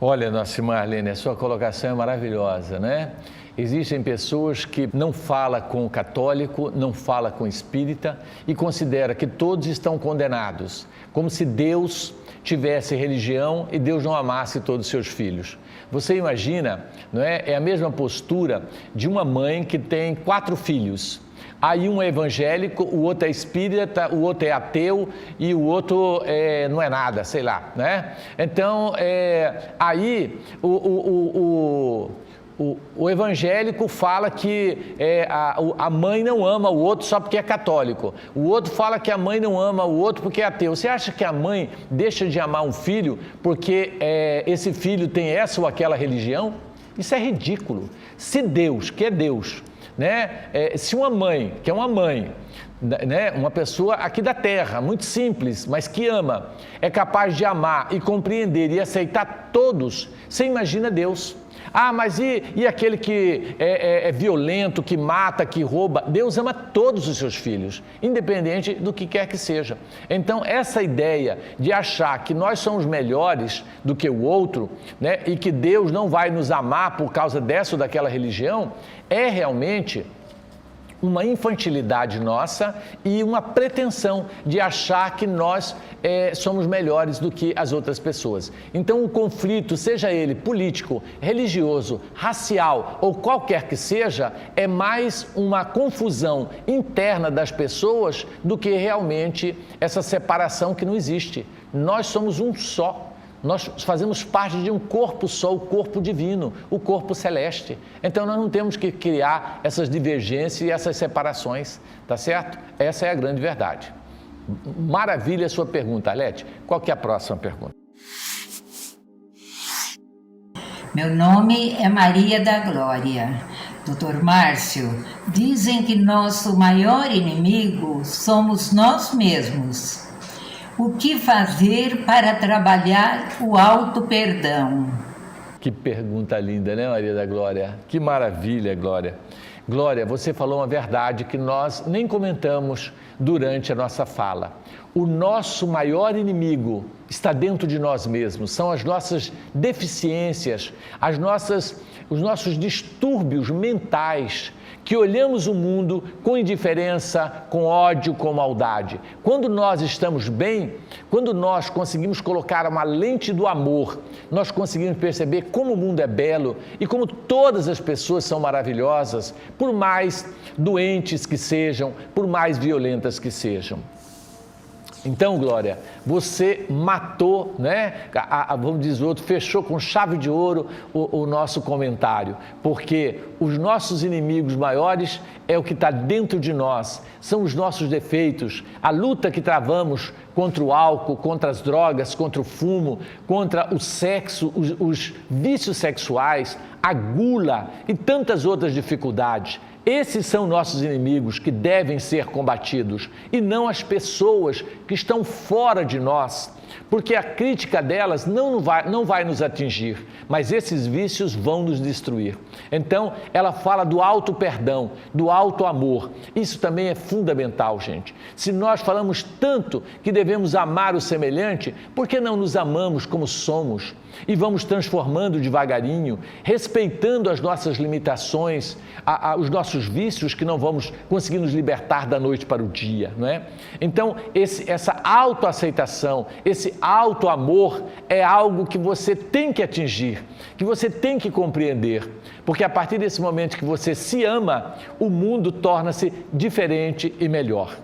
Olha, nossa irmã Arlene, a sua colocação é maravilhosa, né? Existem pessoas que não falam com o católico, não falam com o espírita e considera que todos estão condenados, como se Deus tivesse religião e Deus não amasse todos os seus filhos. Você imagina, não é? É a mesma postura de uma mãe que tem 4 filhos. Aí um é evangélico, o outro é espírita, o outro é ateu e o outro não é nada, sei lá, né? Então, aí o evangélico fala que a mãe não ama o outro só porque é católico. O outro fala que a mãe não ama o outro porque é ateu. Você acha que a mãe deixa de amar um filho porque esse filho tem essa ou aquela religião? Isso é ridículo. Se Deus, que é Deus, né? Se uma mãe, que é uma mãe, né? Uma pessoa aqui da terra, muito simples, mas que ama, é capaz de amar e compreender e aceitar todos, você imagina Deus. Ah, mas e aquele que é violento, que mata, que rouba? Deus ama todos os seus filhos, independente do que quer que seja. Então, essa ideia de achar que nós somos melhores do que o outro, né, e que Deus não vai nos amar por causa dessa ou daquela religião, é realmente uma infantilidade nossa e uma pretensão de achar que nós somos melhores do que as outras pessoas. Então, o conflito, seja ele político, religioso, racial ou qualquer que seja, é mais uma confusão interna das pessoas do que realmente essa separação que não existe. Nós somos um só. Nós fazemos parte de um corpo só, o corpo divino, o corpo celeste. Então, nós não temos que criar essas divergências e essas separações, tá certo? Essa é a grande verdade. Maravilha a sua pergunta, Alete. Qual que é a próxima pergunta? Meu nome é Maria da Glória. Doutor Márcio, dizem que nosso maior inimigo somos nós mesmos. O que fazer para trabalhar o auto-perdão? Que pergunta linda, né, Maria da Glória? Que maravilha, Glória. Glória, você falou uma verdade que nós nem comentamos durante a nossa fala. o nosso maior inimigo está dentro de nós mesmos, são as nossas deficiências, os nossos distúrbios mentais, que olhamos o mundo com indiferença, com ódio, com maldade. Quando nós estamos bem, quando nós conseguimos colocar uma lente do amor, nós conseguimos perceber como o mundo é belo e como todas as pessoas são maravilhosas, por mais doentes que sejam, por mais violentas que sejam. Então, Glória, você matou, né? Vamos dizer o outro, fechou com chave de ouro o nosso comentário, porque os nossos inimigos maiores é o que está dentro de nós, são os nossos defeitos, a luta que travamos contra o álcool, contra as drogas, contra o fumo, contra o sexo, os vícios sexuais, a gula e tantas outras dificuldades. Esses são nossos inimigos que devem ser combatidos e não as pessoas que estão fora de nós, porque a crítica delas não vai nos atingir, mas esses vícios vão nos destruir. Então, ela fala do auto perdão, do auto amor. Isso também é fundamental, gente. Se nós falamos tanto que devemos amar o semelhante, por que não nos amamos como somos? E vamos transformando devagarinho, respeitando as nossas limitações, os nossos vícios que não vamos conseguir nos libertar da noite para o dia, não é? Então, essa autoaceitação, esse auto-amor é algo que você tem que atingir, que você tem que compreender, porque a partir desse momento que você se ama, o mundo torna-se diferente e melhor.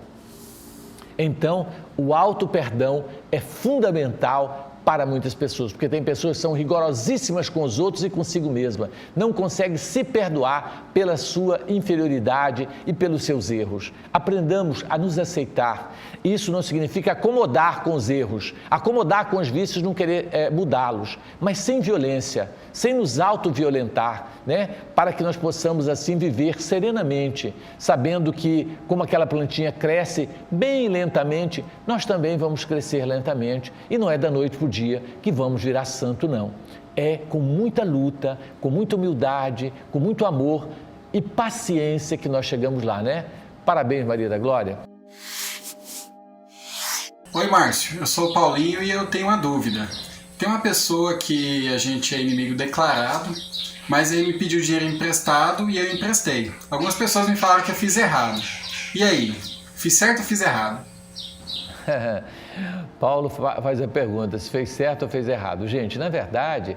Então, o auto-perdão é fundamental para muitas pessoas, porque tem pessoas que são rigorosíssimas com os outros e consigo mesma, não conseguem se perdoar pela sua inferioridade e pelos seus erros. Aprendamos a nos aceitar. Isso não significa acomodar com os erros, acomodar com os vícios, não querer mudá-los, mas sem violência, sem nos auto-violentar, né? Para que nós possamos assim viver serenamente, sabendo que como aquela plantinha cresce bem lentamente, nós também vamos crescer lentamente e não é da noite para o dia que vamos virar santo, não. É com muita luta, com muita humildade, com muito amor e paciência que nós chegamos lá, né? Parabéns, Maria da Glória. Oi, Márcio, eu sou o Paulinho e eu tenho uma dúvida. Tem uma pessoa que a gente é inimigo declarado, mas ele me pediu dinheiro emprestado e eu emprestei. Algumas pessoas me falaram que eu fiz errado. E aí, fiz certo ou fiz errado? Paulo faz a pergunta, se fez certo ou fez errado. Gente, na verdade,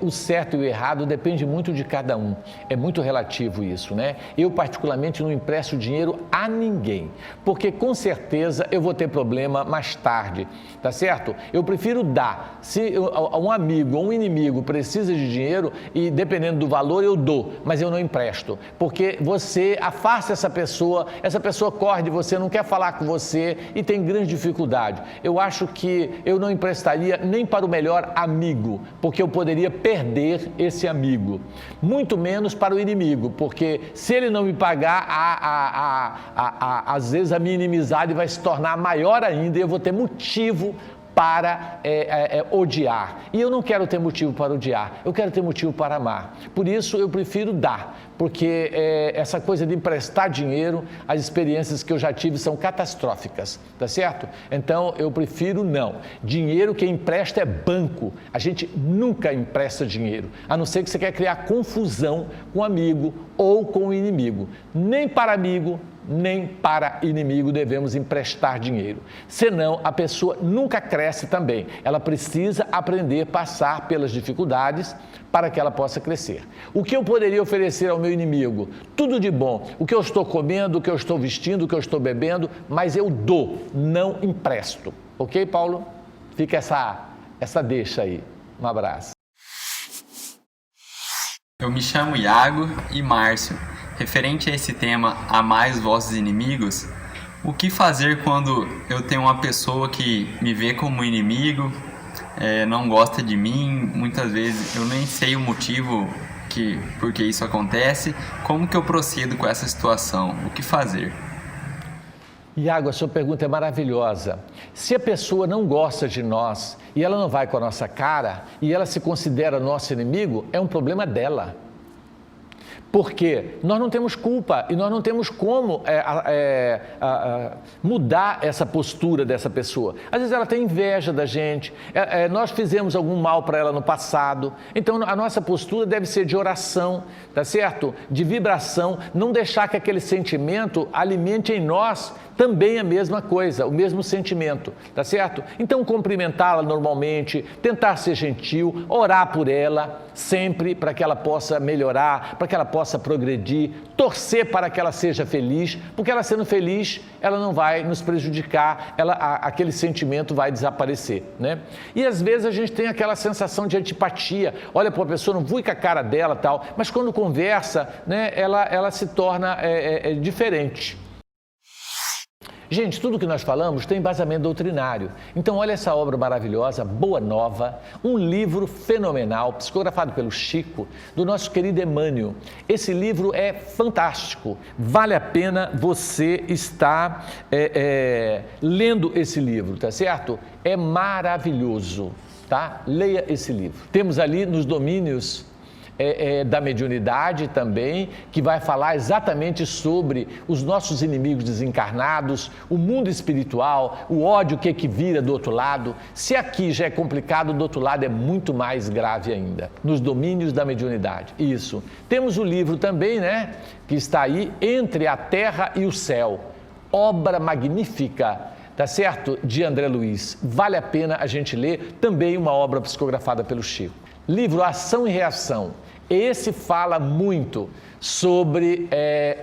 o certo e o errado depende muito de cada um. É muito relativo isso, né? Eu, particularmente, não empresto dinheiro a ninguém, porque com certeza eu vou ter problema mais tarde, tá certo? Eu prefiro dar. Se um amigo ou um inimigo precisa de dinheiro e dependendo do valor eu dou, mas eu não empresto, porque você afasta essa pessoa corre de você, não quer falar com você e tem grande dificuldade. Eu acho que eu não emprestaria nem para o melhor amigo, porque eu poderia perder esse amigo. Muito menos para o inimigo, porque se ele não me pagar, às vezes a minha inimizade vai se tornar maior ainda e eu vou ter motivo para odiar. E eu não quero ter motivo para odiar, eu quero ter motivo para amar. Por isso eu prefiro dar, porque essa coisa de emprestar dinheiro, as experiências que eu já tive são catastróficas, tá certo? Então eu prefiro não. Dinheiro quem empresta é banco, a gente nunca empresta dinheiro, a não ser que você quer criar confusão com o amigo ou com o inimigo. Nem para amigo, nem para inimigo devemos emprestar dinheiro, senão a pessoa nunca cresce também. Ela precisa aprender a passar pelas dificuldades para que ela possa crescer. O que eu poderia oferecer ao meu inimigo? Tudo de bom, o que eu estou comendo, o que eu estou vestindo, o que eu estou bebendo, mas eu dou, não empresto. Ok, Paulo? Fica essa deixa aí. Um abraço. Eu me chamo Iago e Márcio. Referente a esse tema, amai os vossos inimigos, o que fazer quando eu tenho uma pessoa que me vê como inimigo, não gosta de mim, muitas vezes eu nem sei o motivo por que isso acontece, como que eu procedo com essa situação, o que fazer? Iago, a sua pergunta é maravilhosa. Se a pessoa não gosta de nós e ela não vai com a nossa cara e ela se considera nosso inimigo, é um problema dela. Porque nós não temos culpa e nós não temos como mudar essa postura dessa pessoa. Às vezes ela tem inveja da gente, nós fizemos algum mal para ela no passado. Então a nossa postura deve ser de oração, tá certo? De vibração, não deixar que aquele sentimento alimente em nós também a mesma coisa, o mesmo sentimento, tá certo? Então cumprimentá-la normalmente, tentar ser gentil, orar por ela sempre para que ela possa melhorar, para que ela possa progredir, torcer para que ela seja feliz, porque ela sendo feliz, ela não vai nos prejudicar, aquele sentimento vai desaparecer, né? E às vezes a gente tem aquela sensação de antipatia, olha para uma pessoa, não vou ir com a cara dela tal, mas quando conversa, né, ela se torna diferente. Gente, tudo que nós falamos tem embasamento doutrinário. Então, olha essa obra maravilhosa, Boa Nova, um livro fenomenal, psicografado pelo Chico, do nosso querido Emmanuel. Esse livro é fantástico, vale a pena você estar lendo esse livro, tá certo? É maravilhoso, tá? Leia esse livro. Temos ali nos domínios da mediunidade também, que vai falar exatamente sobre os nossos inimigos desencarnados, o mundo espiritual, o ódio que vira do outro lado. Se aqui já é complicado, do outro lado é muito mais grave ainda, nos domínios da mediunidade. Isso. Temos o livro também, né, que está aí, Entre a Terra e o Céu, obra magnífica, tá certo? De André Luiz. Vale a pena a gente ler, também uma obra psicografada pelo Chico. Livro Ação e Reação. Esse fala muito sobre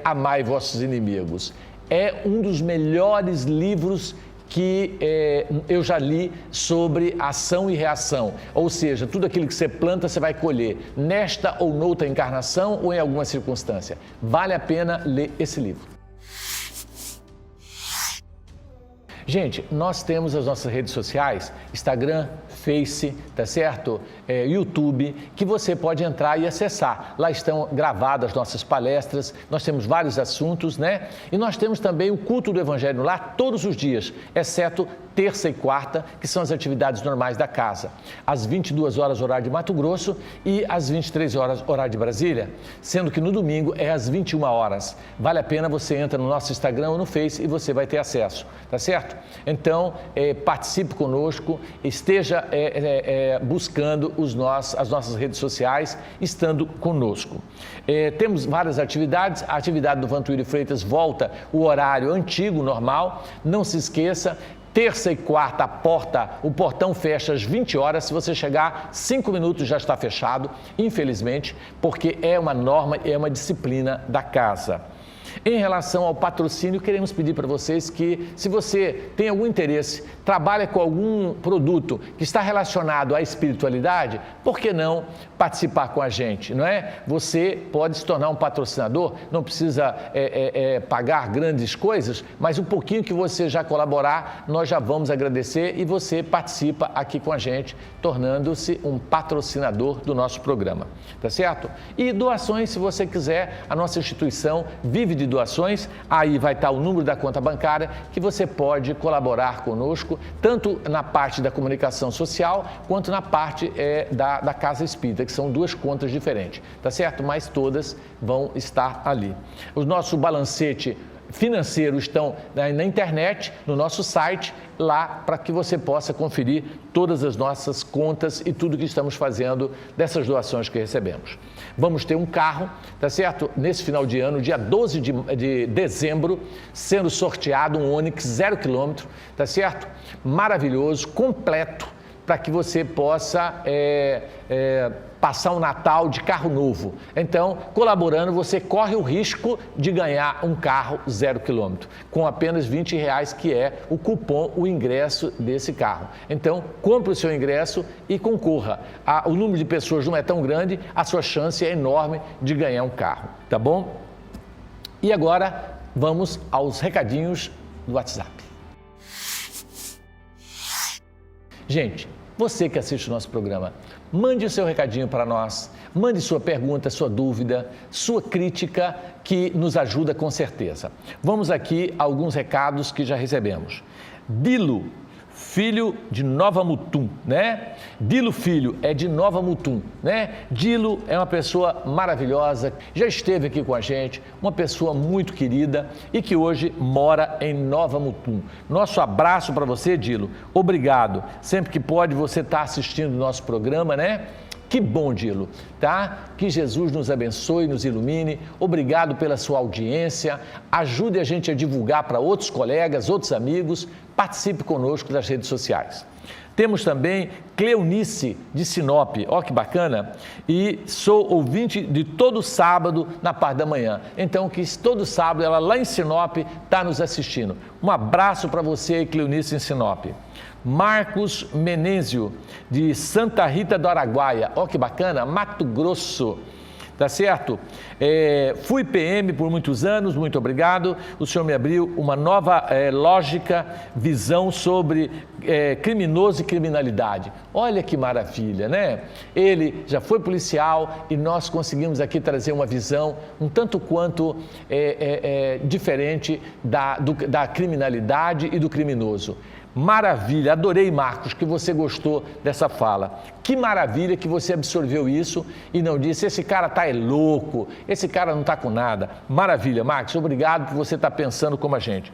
amai vossos inimigos. É um dos melhores livros que eu já li sobre ação e reação. Ou seja, tudo aquilo que você planta, você vai colher, nesta ou noutra encarnação ou em alguma circunstância. Vale a pena ler esse livro. Gente, nós temos as nossas redes sociais, Instagram, Face, tá certo? YouTube, que você pode entrar e acessar. Lá estão gravadas nossas palestras, nós temos vários assuntos, né? E nós temos também o culto do Evangelho lá todos os dias, exceto terça e quarta, que são as atividades normais da casa. Às 22 horas, horário de Mato Grosso, e às 23 horas, horário de Brasília, sendo que no domingo é às 21 horas. Vale a pena, você entra no nosso Instagram ou no Face e você vai ter acesso, tá certo? Então, participe conosco, esteja buscando as nossas redes sociais, estando conosco. Temos várias atividades, a atividade do Vantuírio Freitas volta o horário antigo, normal, não se esqueça. Terça e quarta, o portão fecha às 20 horas. Se você chegar 5 minutos, já está fechado, infelizmente, porque é uma norma e é uma disciplina da casa. Em relação ao patrocínio, queremos pedir para vocês que, se você tem algum interesse, trabalha com algum produto que está relacionado à espiritualidade, por que não participar com a gente, não é? Você pode se tornar um patrocinador, não precisa pagar grandes coisas, mas um pouquinho que você já colaborar, nós já vamos agradecer e você participa aqui com a gente, tornando-se um patrocinador do nosso programa, tá certo? E doações, se você quiser, a nossa instituição vive de doações, aí vai estar o número da conta bancária que você pode colaborar conosco, tanto na parte da comunicação social, quanto na parte da Casa Espírita, que são duas contas diferentes, tá certo? Mas todas vão estar ali. O nosso balancete financeiro estão na internet, no nosso site, lá para que você possa conferir todas as nossas contas e tudo que estamos fazendo dessas doações que recebemos. Vamos ter um carro, tá certo? Nesse final de ano, dia 12 de dezembro, sendo sorteado um Onix 0 km, tá certo? Maravilhoso, completo, para que você possa passar um Natal de carro novo. Então, colaborando, você corre o risco de ganhar um carro 0 km, com apenas R$20, que é o cupom, o ingresso desse carro. Então, compre o seu ingresso e concorra. O número de pessoas não é tão grande, a sua chance é enorme de ganhar um carro, tá bom? E agora, vamos aos recadinhos do WhatsApp. Gente, você que assiste o nosso programa, mande o seu recadinho para nós, mande sua pergunta, sua dúvida, sua crítica, que nos ajuda com certeza. Vamos aqui a alguns recados que já recebemos. Bilo filho de Nova Mutum, né? Dilo Filho é de Nova Mutum, né? Dilo é uma pessoa maravilhosa, já esteve aqui com a gente, uma pessoa muito querida e que hoje mora em Nova Mutum. Nosso abraço para você, Dilo. Obrigado. Sempre que pode, você está assistindo o nosso programa, né? Que bom, Dilo, tá? Que Jesus nos abençoe, nos ilumine. Obrigado pela sua audiência. Ajude a gente a divulgar para outros colegas, outros amigos. Participe conosco das redes sociais. Temos também Cleonice de Sinop, ó que bacana, e sou ouvinte de todo sábado na parte da manhã. Então, que todo sábado ela lá em Sinop está nos assistindo. Um abraço para você, Cleonice em Sinop. Marcos Menezio, de Santa Rita do Araguaia, ó que bacana, Mato Grosso, tá certo? Fui PM por muitos anos, muito obrigado, o senhor me abriu uma nova lógica, visão sobre criminoso e criminalidade. Olha que maravilha, né? Ele já foi policial e nós conseguimos aqui trazer uma visão um tanto quanto diferente da criminalidade e do criminoso. Maravilha, adorei, Marcos, que você gostou dessa fala. Que maravilha que você absorveu isso e não disse, esse cara tá louco, esse cara não tá com nada. Maravilha, Marcos, obrigado por você estar pensando como a gente.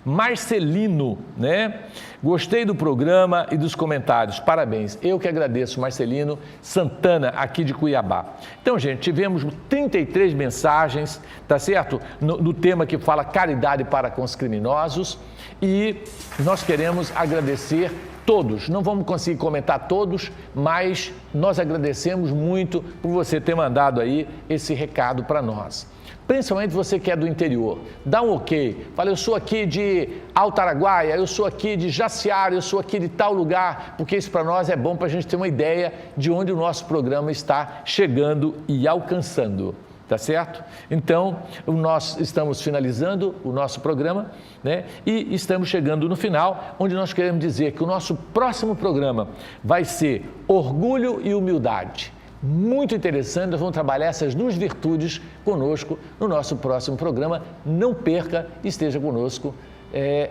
Marcelino, né? Gostei do programa e dos comentários, parabéns. Eu que agradeço, Marcelino Santana, aqui de Cuiabá. Então, gente, tivemos 33 mensagens, tá certo? No tema que fala caridade para com os criminosos. E nós queremos agradecer todos, não vamos conseguir comentar todos, mas nós agradecemos muito por você ter mandado aí esse recado para nós. Principalmente você que é do interior, dá um ok, fala, eu sou aqui de Alto Araguaia, eu sou aqui de Jaciara, eu sou aqui de tal lugar, porque isso para nós é bom para a gente ter uma ideia de onde o nosso programa está chegando e alcançando. Tá certo? Então, nós estamos finalizando o nosso programa, né? E estamos chegando no final, onde nós queremos dizer que o nosso próximo programa vai ser Orgulho e Humildade. Muito interessante, nós vamos trabalhar essas duas virtudes conosco no nosso próximo programa. Não perca, esteja conosco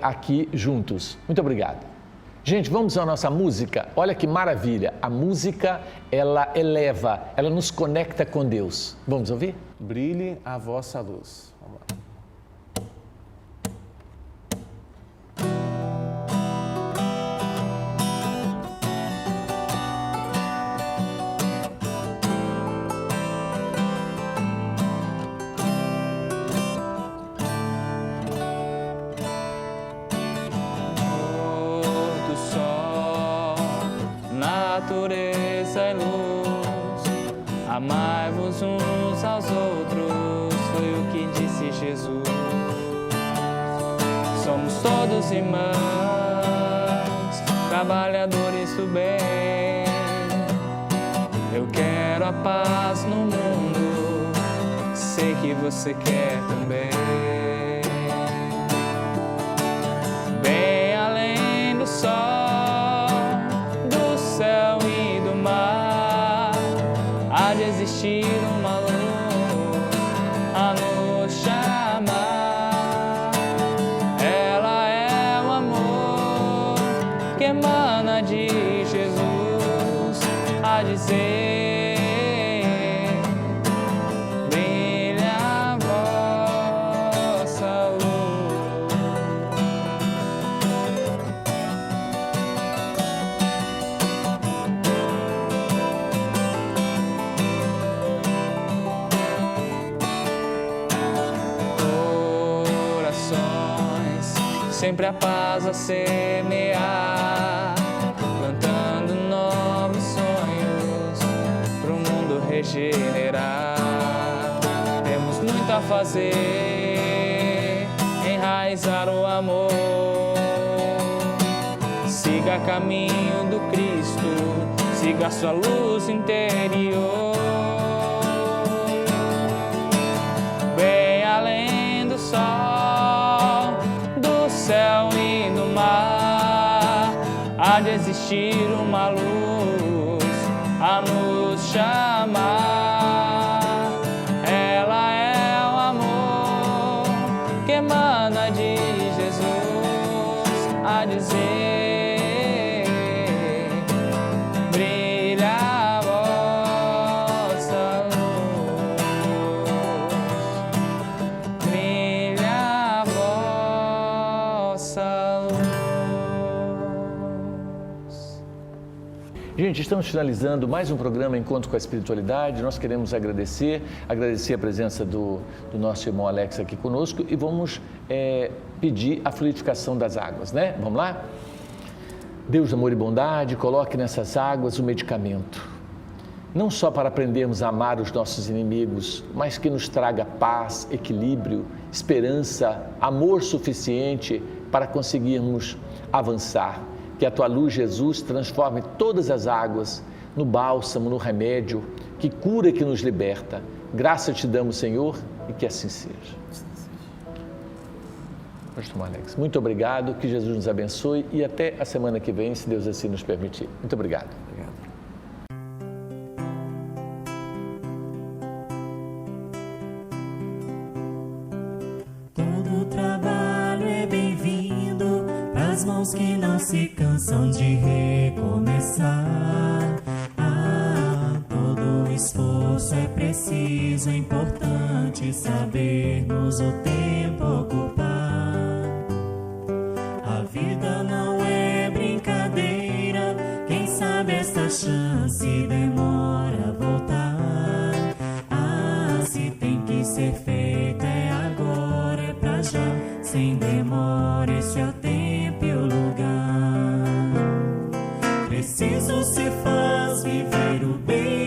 aqui juntos. Muito obrigado. Gente, vamos à nossa música. Olha que maravilha. A música, ela eleva, ela nos conecta com Deus. Vamos ouvir? Brilhe a vossa luz. Vamos lá. Natureza e luz, amai-vos uns aos outros, foi o que disse Jesus. Somos todos irmãos, trabalhadores do bem. Eu quero a paz no mundo, sei que você quer também. Bem além do sol, céu e do mar, há de existir uma luz a nos chamar. Ela é o amor que emana de Jesus, a dizer, brilha a vossa luz. Sempre a paz a semear, plantando novos sonhos pro mundo regenerar. Temos muito a fazer, enraizar o amor. Siga caminho do Cristo, siga sua luz interior. Bem além do sol, céu e no mar, há de existir uma luz a nos chamar. Ela é o amor que emana de Jesus, a dizer, Gente, estamos finalizando mais um programa Encontro com a Espiritualidade. Nós queremos agradecer a presença do nosso irmão Alex aqui conosco e vamos pedir a fluidificação das águas, né? Vamos lá? Deus, amor e bondade, coloque nessas águas o medicamento, não só para aprendermos a amar os nossos inimigos, mas que nos traga paz, equilíbrio, esperança, amor suficiente para conseguirmos avançar. Que a Tua luz, Jesus, transforme todas as águas no bálsamo, no remédio, que cura e que nos liberta. Graça te damos, Senhor, e que assim seja. Pastor Alex, muito obrigado, que Jesus nos abençoe e até a semana que vem, se Deus assim nos permitir. Muito obrigado. Todo trabalho é bem-vindo para as mãos que não se cansam de recomeçar. Todo esforço é preciso, é importante sabermos o tempo ocupar. A vida não é brincadeira, quem sabe essa chance demora a voltar. Se tem que ser feito é agora, é pra já, sem demora, esse é o tempo e o lugar. Preciso se faz viver o bem